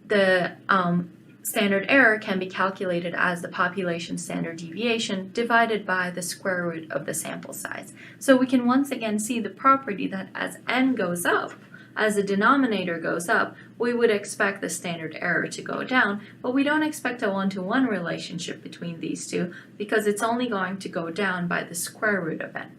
the standard error can be calculated as the population standard deviation divided by the square root of the sample size. So we can once again see the property that as n goes up, as the denominator goes up, we would expect the standard error to go down, but we don't expect a one-to-one relationship between these two because it's only going to go down by the square root of n,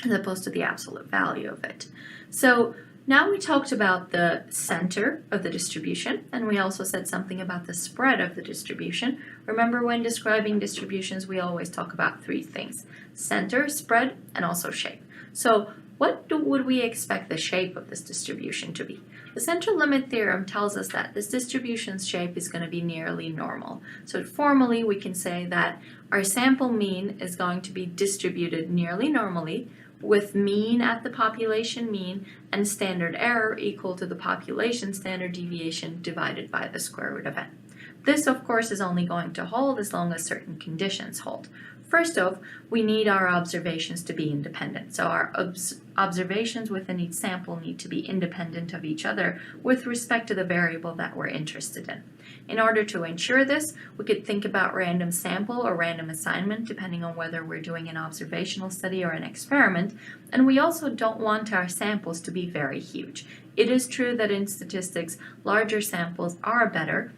as opposed to the absolute value of it. So now we talked about the center of the distribution, and we also said something about the spread of the distribution. Remember, when describing distributions, we always talk about 3 things: center, spread, and also shape. So would we expect the shape of this distribution to be? The central limit theorem tells us that this distribution's shape is going to be nearly normal. So formally, we can say that our sample mean is going to be distributed nearly normally, with mean at the population mean and standard error equal to the population standard deviation divided by the square root of n. This, of course, is only going to hold as long as certain conditions hold. First off, we need our observations to be independent. So our observations within each sample need to be independent of each other with respect to the variable that we're interested in. In order to ensure this, we could think about random sample or random assignment, depending on whether we're doing an observational study or an experiment. And we also don't want our samples to be very huge. It is true that in statistics, larger samples are better,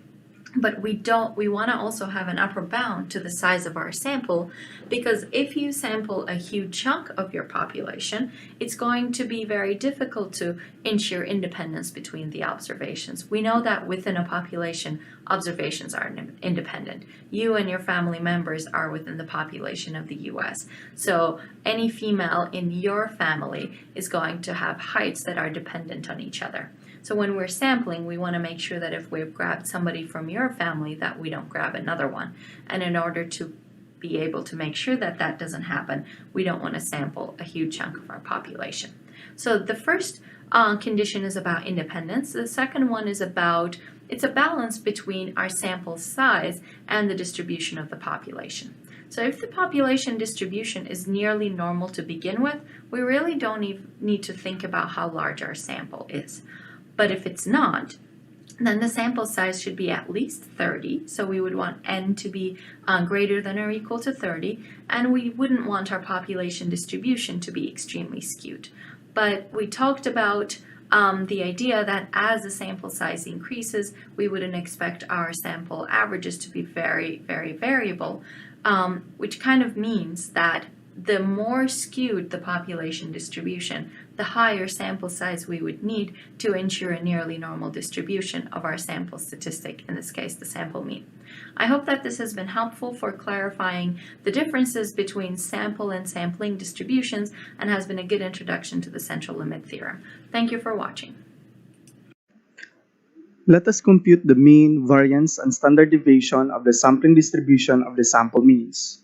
but we want to also have an upper bound to the size of our sample, because if you sample a huge chunk of your population, it's going to be very difficult to ensure independence between the observations. We know that within a population, observations are independent. You and your family members are within the population of the US. So any female in your family is going to have heights that are dependent on each other. So when we're sampling, we want to make sure that if we've grabbed somebody from your family, that we don't grab another one. And in order to be able to make sure that that doesn't happen, we don't want to sample a huge chunk of our population. So the first condition is about independence. The second one is about, it's a balance between our sample size and the distribution of the population. So if the population distribution is nearly normal to begin with, we really don't need to think about how large our sample is. But if it's not, then the sample size should be at least 30. So we would want n to be greater than or equal to 30, and we wouldn't want our population distribution to be extremely skewed. But we talked about the idea that as the sample size increases, we wouldn't expect our sample averages to be very, very variable, which kind of means that the more skewed the population distribution, the higher sample size we would need to ensure a nearly normal distribution of our sample statistic, in this case, the sample mean. I hope that this has been helpful for clarifying the differences between sample and sampling distributions and has been a good introduction to the central limit theorem. Thank you for watching. Let us compute the mean, variance, and standard deviation of the sampling distribution of the sample means.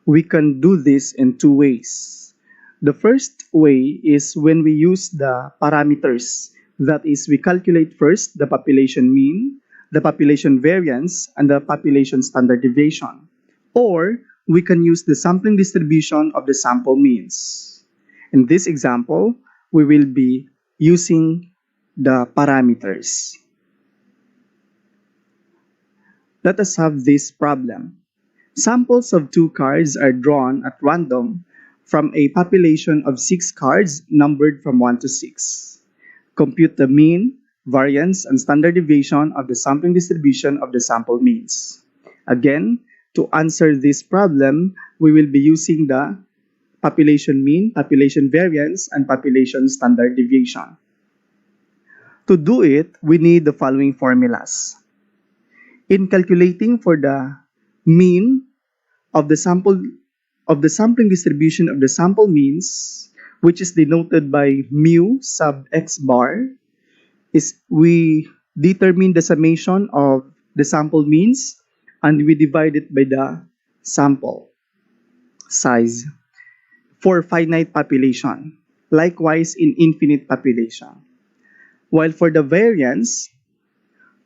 We can do this in two ways. The first way is when we use the parameters. That is, we calculate first the population mean, the population variance, and the population standard deviation. Or we can use the sampling distribution of the sample means. In this example, we will be using the parameters. Let us have this problem. Samples of 2 cards are drawn at random from a population of 6 cards numbered from 1 to 6. Compute the mean, variance, and standard deviation of the sampling distribution of the sample means. Again, to answer this problem, we will be using the population mean, population variance, and population standard deviation. To do it, we need the following formulas. In calculating for the mean of the sampling distribution of the sample means, which is denoted by mu sub x bar, is we determine the summation of the sample means and we divide it by the sample size for finite population, likewise in infinite population. While for the variance,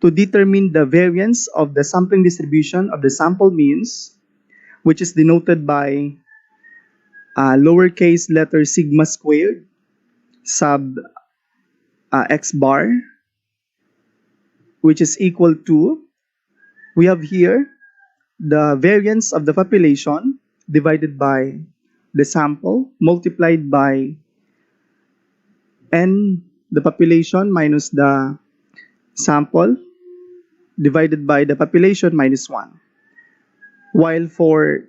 to determine the variance of the sampling distribution of the sample means, which is denoted by lowercase letter sigma squared sub x bar, which is equal to, we have here the variance of the population divided by the sample multiplied by n, the population minus the sample divided by the population minus 1. While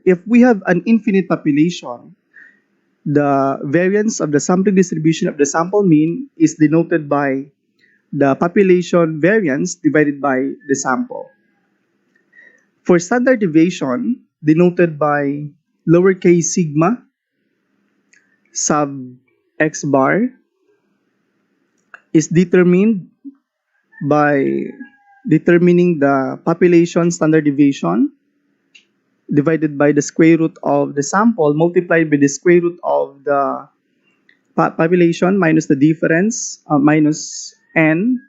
if we have an infinite population, the variance of the sampling distribution of the sample mean is denoted by the population variance divided by the sample. For standard deviation, denoted by lowercase sigma sub X bar is determined by determining the population standard deviation divided by the square root of the sample multiplied by the square root of the population minus the difference minus n,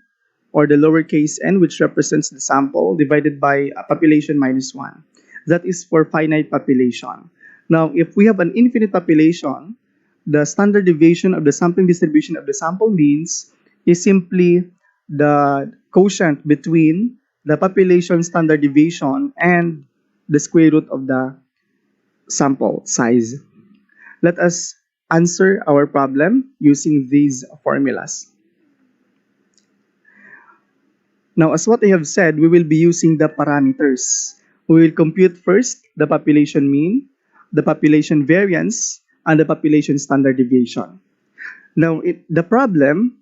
or the lowercase n, which represents the sample, divided by a population minus 1. That is for finite population. Now, if we have an infinite population, the standard deviation of the sampling distribution of the sample means is simply the quotient between the population standard deviation and the square root of the sample size. Let us answer our problem using these formulas. Now, as what I have said, we will be using the parameters. We will compute first the population mean, the population variance, and the population standard deviation. Now, the problem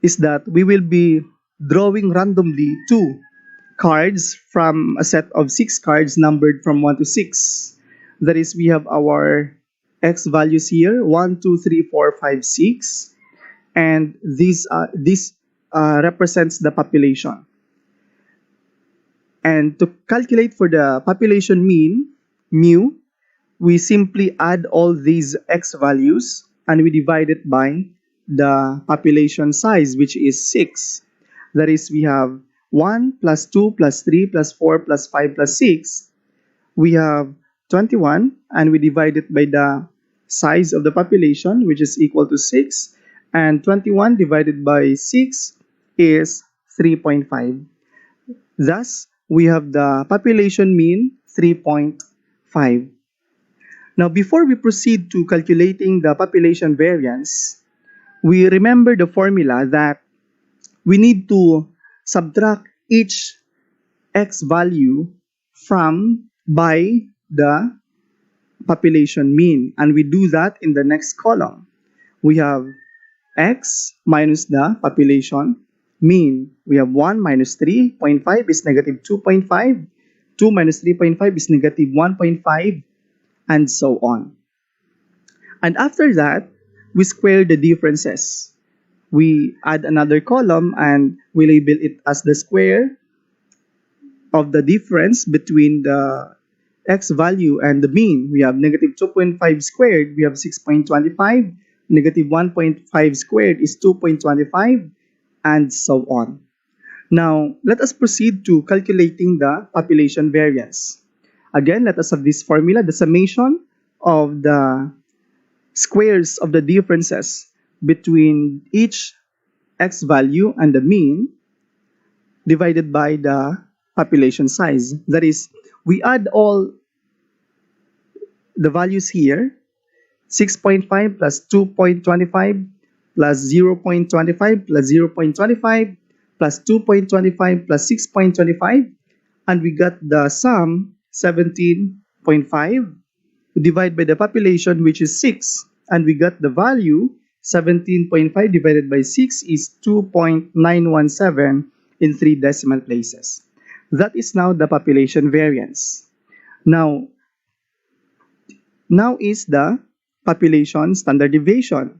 is that we will be drawing randomly 2 cards from a set of 6 cards numbered from 1 to 6. That is, we have our X values here, 1, 2, 3, 4, 5, 6. And this represents the population. And to calculate for the population mean, mu, we simply add all these X values and we divide it by the population size, which is 6. That is, we have 1 plus 2 plus 3 plus 4 plus 5 plus 6. We have 21, and we divide it by the size of the population, which is equal to 6. And 21 divided by 6 is 3.5. Thus, we have the population mean 3.5. Now, before we proceed to calculating the population variance, we remember the formula that we need to subtract each X value by the population mean. And we do that in the next column. We have X minus the population mean. We have 1 minus 3.5 is negative 2.5. 2 minus 3.5 is negative 1.5, and so on. And after that, we square the differences. We add another column and we label it as the square of the difference between the X value and the mean. We have negative 2.5 squared, we have 6.25. Negative 1.5 squared is 2.25, and so on. Now, let us proceed to calculating the population variance. Again, let us have this formula, the summation of the squares of the differences between each X value and the mean divided by the population size. That is, we add all the values here, 6.5 plus 2.25 plus 0.25 plus 0.25 plus 2.25 plus 6.25, and we got the sum 17.5. We divide by the population, which is 6, and we got the value 17.5 divided by 6 is 2.917 in 3 decimal places. That is now the population variance. Now is the population standard deviation.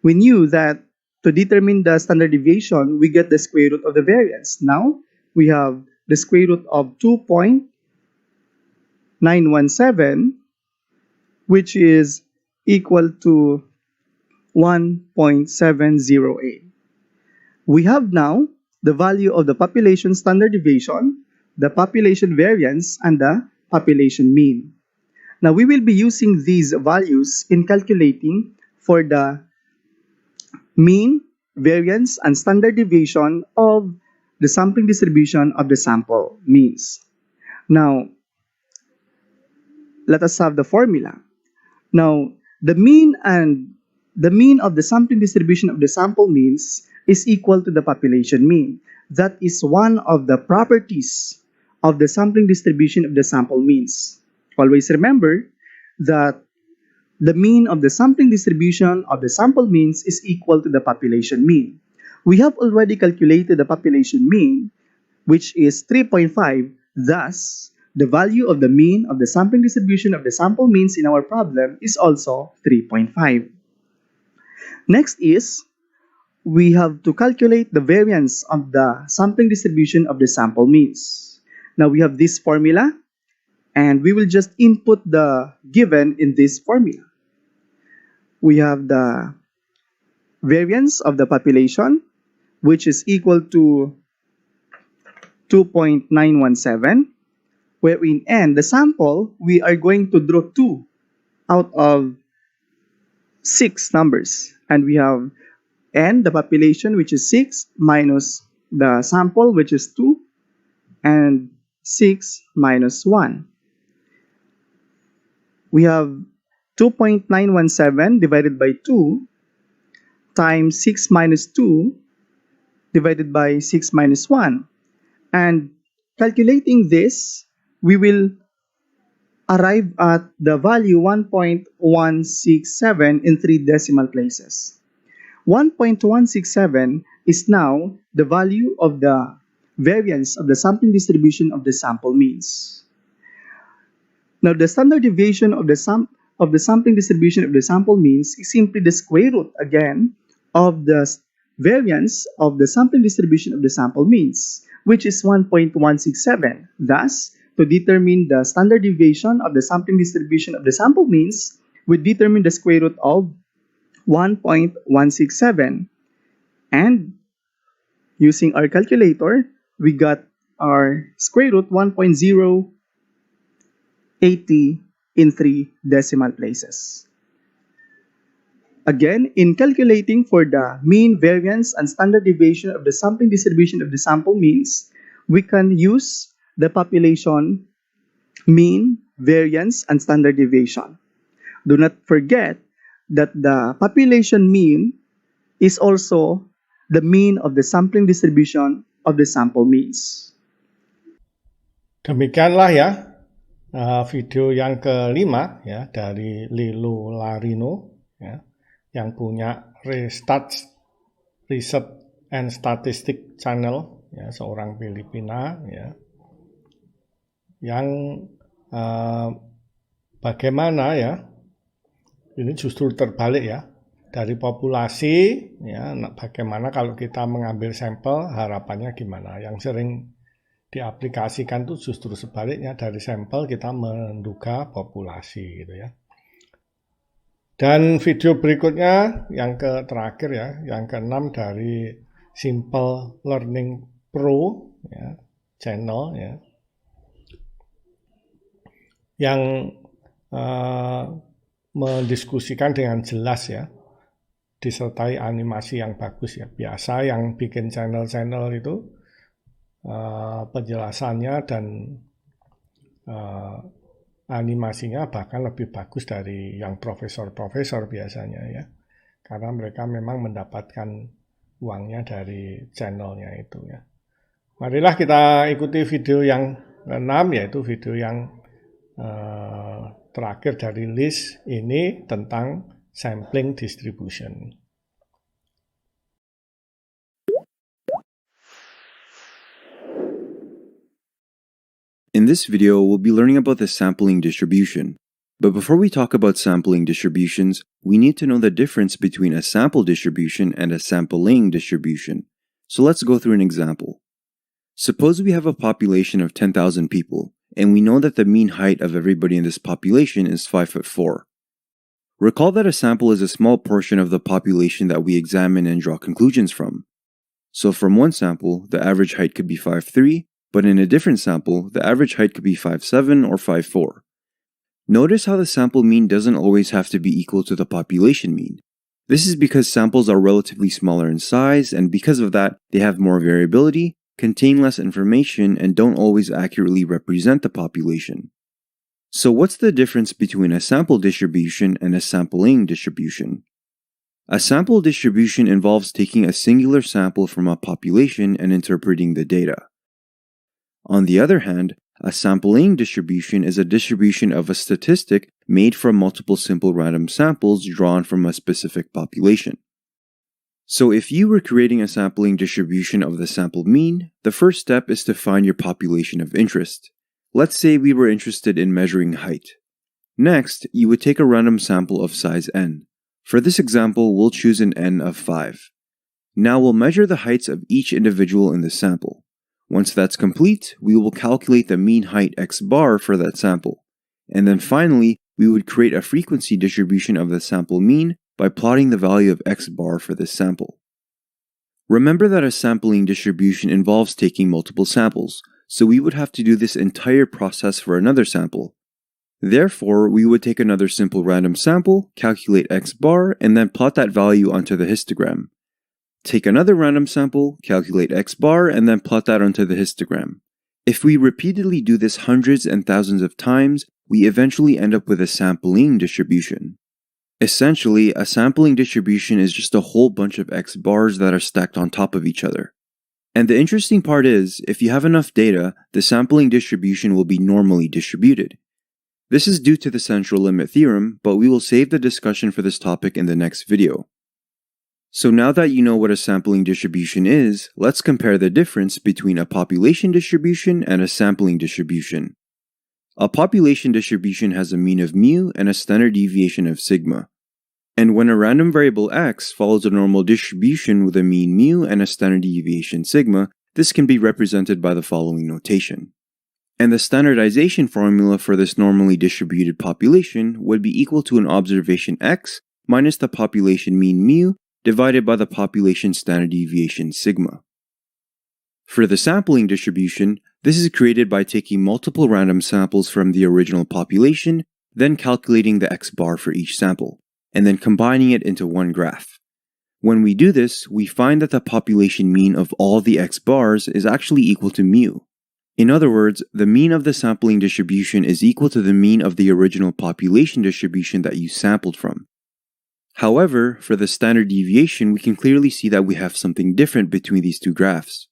We knew that to determine the standard deviation, we get the square root of the variance. Now, we have the square root of 2.917, which is equal to 1.708. We have now the value of the population standard deviation, the population variance, and the population mean. Now, we will be using these values in calculating for the mean, variance, and standard deviation of the sampling distribution of the sample means. Now, let us have the formula. Now, the mean of the sampling distribution of the sample means is equal to the population mean. That is one of the properties of the sampling distribution of the sample means. Always remember that the mean of the sampling distribution of the sample means is equal to the population mean. We have already calculated the population mean, which is 3.5. Thus, the value of the mean of the sampling distribution of the sample means in our problem is also 3.5. Next is, we have to calculate the variance of the sampling distribution of the sample means. Now we have this formula, and we will just input the given in this formula. We have the variance of the population, which is equal to 2.917, wherein n, the sample, we are going to draw 2 out of 6 numbers. And we have n, the population, which is 6, minus the sample, which is 2, and 6 minus 1. We have 2.917 divided by 2 times 6 minus 2 divided by 6 minus 1. And calculating this, we will arrive at the value 1.167 in 3 decimal places. 1.167 is now the value of the variance of the sampling distribution of the sample means. Now, the standard deviation of the sampling distribution of the sample means is simply the square root again of the variance of the sampling distribution of the sample means, which is 1.167. Thus, to determine the standard deviation of the sampling distribution of the sample means, we determine the square root of 1.167. And using our calculator, we got our square root 1.080 in 3 decimal places. Again, in calculating for the mean, variance, and standard deviation of the sampling distribution of the sample means, we can use the population mean, variance, and standard deviation. Do not forget that the population mean is also the mean of the sampling distribution of the sample means. Demikianlah ya video yang kelima ya dari Lilo Larino ya, yang punya Research and Statistics Channel ya, seorang Filipina ya, yang bagaimana ya, ini justru terbalik ya, dari populasi ya, bagaimana kalau kita mengambil sampel, harapannya gimana. Yang sering diaplikasikan tuh justru sebaliknya, dari sampel kita menduga populasi gitu ya. Dan video berikutnya yang terakhir ya, yang ke-6 dari Simple Learning Pro ya, channel ya, yang mendiskusikan dengan jelas ya, disertai animasi yang bagus ya. Biasa yang bikin channel-channel itu penjelasannya dan animasinya bahkan lebih bagus dari yang profesor-profesor biasanya ya, karena mereka memang mendapatkan uangnya dari channelnya itu ya. Marilah kita ikuti video yang ke-6, yaitu video yang terakhir dari list ini tentang sampling distribution. In this video, we'll be learning about the sampling distribution. But before we talk about sampling distributions, we need to know the difference between a sample distribution and a sampling distribution. So let's go through an example. Suppose we have a population of 10,000 people, and we know that the mean height of everybody in this population is 5'4". Recall that a sample is a small portion of the population that we examine and draw conclusions from. So from one sample, the average height could be 5'3", but in a different sample, the average height could be 5'7" or 5'4". Notice how the sample mean doesn't always have to be equal to the population mean. This is because samples are relatively smaller in size, and because of that, they have more variability, contain less information, and don't always accurately represent the population. So what's the difference between a sample distribution and a sampling distribution? A sample distribution involves taking a singular sample from a population and interpreting the data. On the other hand, a sampling distribution is a distribution of a statistic made from multiple simple random samples drawn from a specific population. So if you were creating a sampling distribution of the sample mean, the first step is to find your population of interest. Let's say we were interested in measuring height. Next, you would take a random sample of size n. For this example, we'll choose an n of 5. Now we'll measure the heights of each individual in the sample. Once that's complete, we will calculate the mean height x bar for that sample. And then finally, we would create a frequency distribution of the sample mean by plotting the value of x bar for this sample. Remember that a sampling distribution involves taking multiple samples, so we would have to do this entire process for another sample. Therefore, we would take another simple random sample, calculate x bar, and then plot that value onto the histogram. Take another random sample, calculate x bar, and then plot that onto the histogram. If we repeatedly do this hundreds and thousands of times, we eventually end up with a sampling distribution. Essentially, a sampling distribution is just a whole bunch of x bars that are stacked on top of each other. And the interesting part is, if you have enough data, the sampling distribution will be normally distributed. This is due to the central limit theorem, but we will save the discussion for this topic in the next video. So now that you know what a sampling distribution is, let's compare the difference between a population distribution and a sampling distribution. A population distribution has a mean of mu and a standard deviation of sigma. And when a random variable x follows a normal distribution with a mean mu and a standard deviation sigma, this can be represented by the following notation. And the standardization formula for this normally distributed population would be equal to an observation x minus the population mean mu divided by the population standard deviation sigma. For the sampling distribution, this is created by taking multiple random samples from the original population, then calculating the x bar for each sample, and then combining it into one graph. When we do this, we find that the population mean of all the x bars is actually equal to mu. In other words, the mean of the sampling distribution is equal to the mean of the original population distribution that you sampled from. However, for the standard deviation, we can clearly see that we have something different between these two graphs.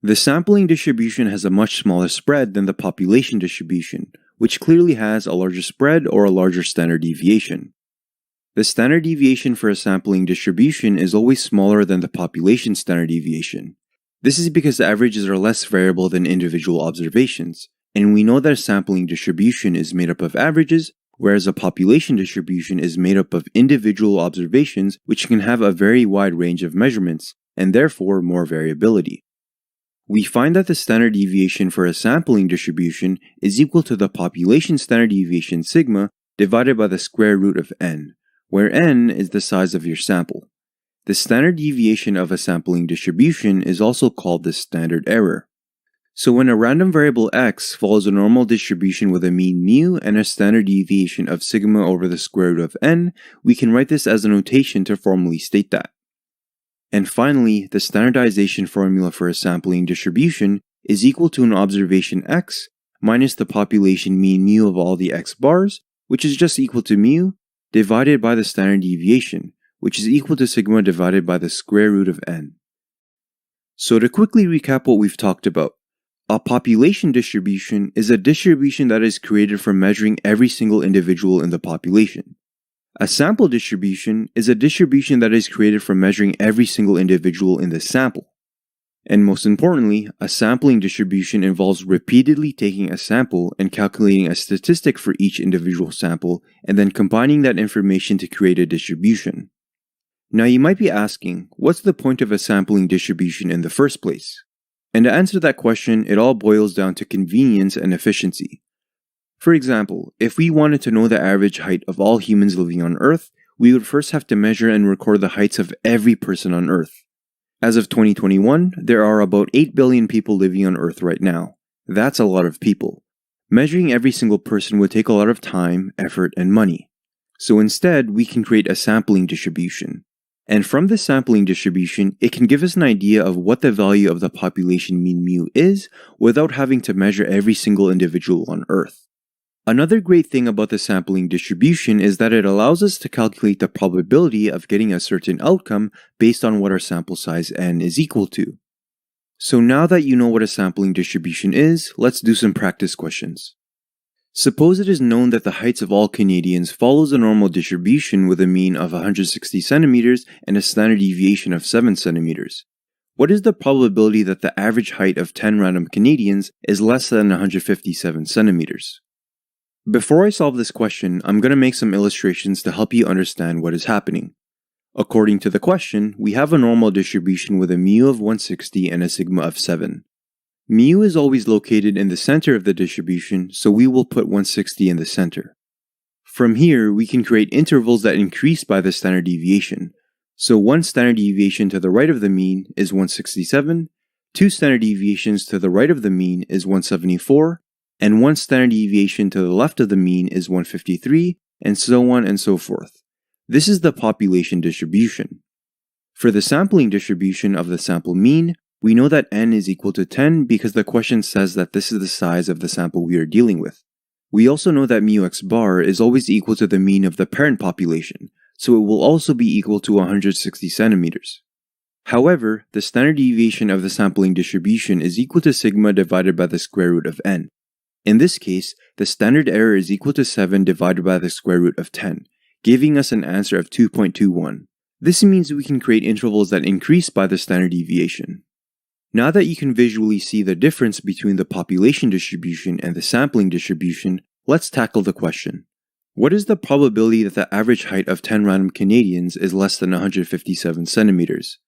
The sampling distribution has a much smaller spread than the population distribution, which clearly has a larger spread or a larger standard deviation. The standard deviation for a sampling distribution is always smaller than the population standard deviation. This is because the averages are less variable than individual observations, and we know that a sampling distribution is made up of averages, whereas a population distribution is made up of individual observations which can have a very wide range of measurements, and therefore more variability. We find that the standard deviation for a sampling distribution is equal to the population standard deviation sigma divided by the square root of n, where n is the size of your sample. The standard deviation of a sampling distribution is also called the standard error. So when a random variable x follows a normal distribution with a mean mu and a standard deviation of sigma over the square root of n, we can write this as a notation to formally state that. And finally, the standardization formula for a sampling distribution is equal to an observation x minus the population mean mu of all the x bars, which is just equal to mu, divided by the standard deviation, which is equal to sigma divided by the square root of n. So to quickly recap what we've talked about, a population distribution is a distribution that is created from measuring every single individual in the population. A sample distribution is a distribution that is created from measuring every single individual in the sample. And most importantly, a sampling distribution involves repeatedly taking a sample and calculating a statistic for each individual sample and then combining that information to create a distribution. Now you might be asking, what's the point of a sampling distribution in the first place? And to answer that question, it all boils down to convenience and efficiency. For example, if we wanted to know the average height of all humans living on Earth, we would first have to measure and record the heights of every person on Earth. As of 2021, there are about 8 billion people living on Earth right now. That's a lot of people. Measuring every single person would take a lot of time, effort, and money. So instead, we can create a sampling distribution. And from this sampling distribution, it can give us an idea of what the value of the population mean mu is without having to measure every single individual on Earth. Another great thing about the sampling distribution is that it allows us to calculate the probability of getting a certain outcome based on what our sample size n is equal to. So now that you know what a sampling distribution is, let's do some practice questions. Suppose it is known that the heights of all Canadians follows a normal distribution with a mean of 160 centimeters and a standard deviation of 7 centimeters. What is the probability that the average height of 10 random Canadians is less than 157 centimeters? Before I solve this question, I'm going to make some illustrations to help you understand what is happening. According to the question, we have a normal distribution with a mu of 160 and a sigma of 7. Mu is always located in the center of the distribution, so we will put 160 in the center. From here, we can create intervals that increase by the standard deviation. So one standard deviation to the right of the mean is 167, two standard deviations to the right of the mean is 174, and one standard deviation to the left of the mean is 153, and so on and so forth. This is the population distribution. For the sampling distribution of the sample mean, we know that n is equal to 10 because the question says that this is the size of the sample we are dealing with. We also know that mu x bar is always equal to the mean of the parent population, so it will also be equal to 160 centimeters. However, the standard deviation of the sampling distribution is equal to sigma divided by the square root of n. In this case, the standard error is equal to 7 divided by the square root of 10, giving us an answer of 2.21. This means we can create intervals that increase by the standard deviation. Now that you can visually see the difference between the population distribution and the sampling distribution, let's tackle the question. What is the probability that the average height of 10 random Canadians is less than 157 centimeters?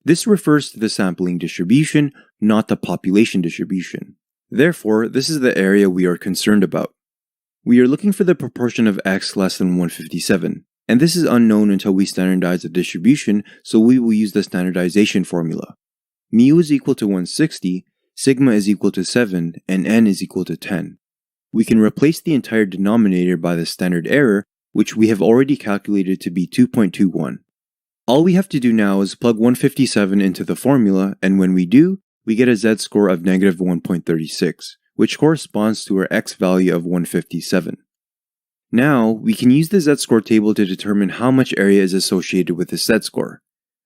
This refers to the sampling distribution, not the population distribution. Therefore, this is the area we are concerned about. We are looking for the proportion of x less than 157, and this is unknown until we standardize the distribution, so we will use the standardization formula. Mu is equal to 160, sigma is equal to 7, and n is equal to 10. We can replace the entire denominator by the standard error, which we have already calculated to be 2.21. All we have to do now is plug 157 into the formula, and when we do, we get a z-score of negative 1.36, which corresponds to our x value of 157. Now, we can use the z-score table to determine how much area is associated with this z-score.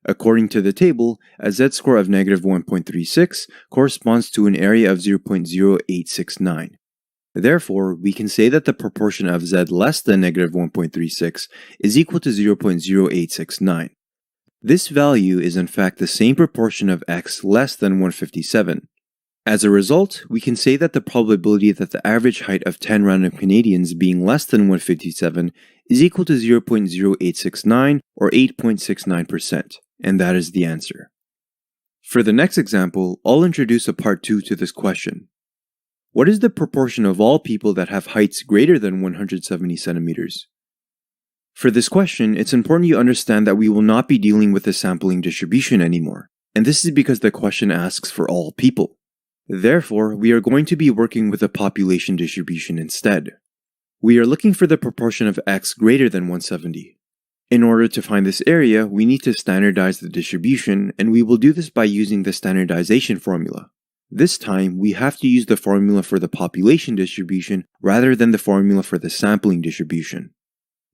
According to the table, a z-score of negative 1.36 corresponds to an area of 0.0869. Therefore, we can say that the proportion of z less than negative 1.36 is equal to 0.0869. This value is in fact the same proportion of x less than 157. As a result, we can say that the probability that the average height of 10 random Canadians being less than 157 is equal to 0.0869 or 8.69%, and that is the answer. For the next example, I'll introduce a part 2 to this question. What is the proportion of all people that have heights greater than 170 centimeters? For this question, it's important you understand that we will not be dealing with the sampling distribution anymore, and this is because the question asks for all people. Therefore, we are going to be working with a population distribution instead. We are looking for the proportion of x greater than 170. In order to find this area, we need to standardize the distribution, and we will do this by using the standardization formula. This time, we have to use the formula for the population distribution rather than the formula for the sampling distribution.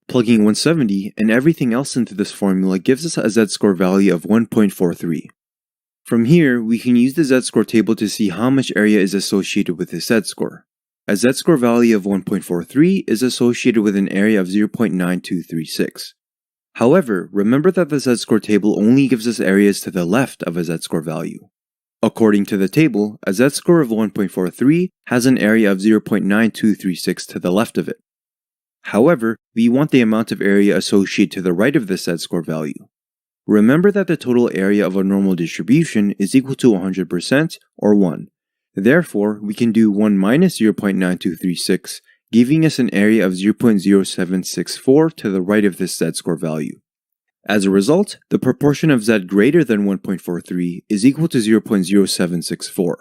Plugging 170 and everything else into this formula gives us a z-score value of 1.43. From here, we can use the z-score table to see how much area is associated with this z-score. A z-score value of 1.43 is associated with an area of 0.9236. However, remember that the z-score table only gives us areas to the left of a z-score value. According to the table, a z-score of 1.43 has an area of 0.9236 to the left of it. However, we want the amount of area associated to the right of this z-score value. Remember that the total area of a normal distribution is equal to 100% or 1. Therefore, we can do 1 minus 0.9236, giving us an area of 0.0764 to the right of this z-score value. As a result, the proportion of z greater than 1.43 is equal to 0.0764.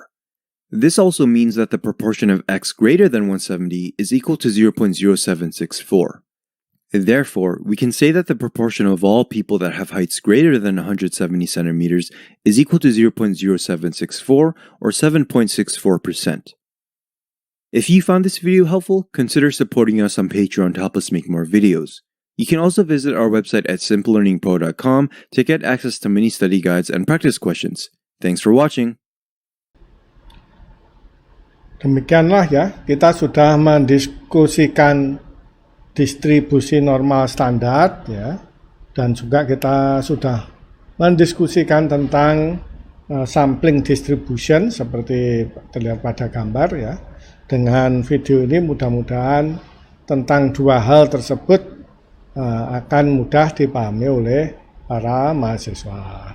This also means that the proportion of x greater than 170 is equal to 0.0764. Therefore, we can say that the proportion of all people that have heights greater than 170 centimeters is equal to 0.0764 or 7.64%. If you found this video helpful, consider supporting us on Patreon to help us make more videos. You can also visit our website at simplelearningpro.com to get access to mini study guides and practice questions. Thanks for watching. Demikianlah ya, kita sudah mendiskusikan distribusi normal standar ya, dan juga kita sudah mendiskusikan tentang sampling distribution seperti terlihat pada gambar ya. Dengan video ini mudah-mudahan tentang dua hal tersebut akan mudah dipahami oleh para mahasiswa.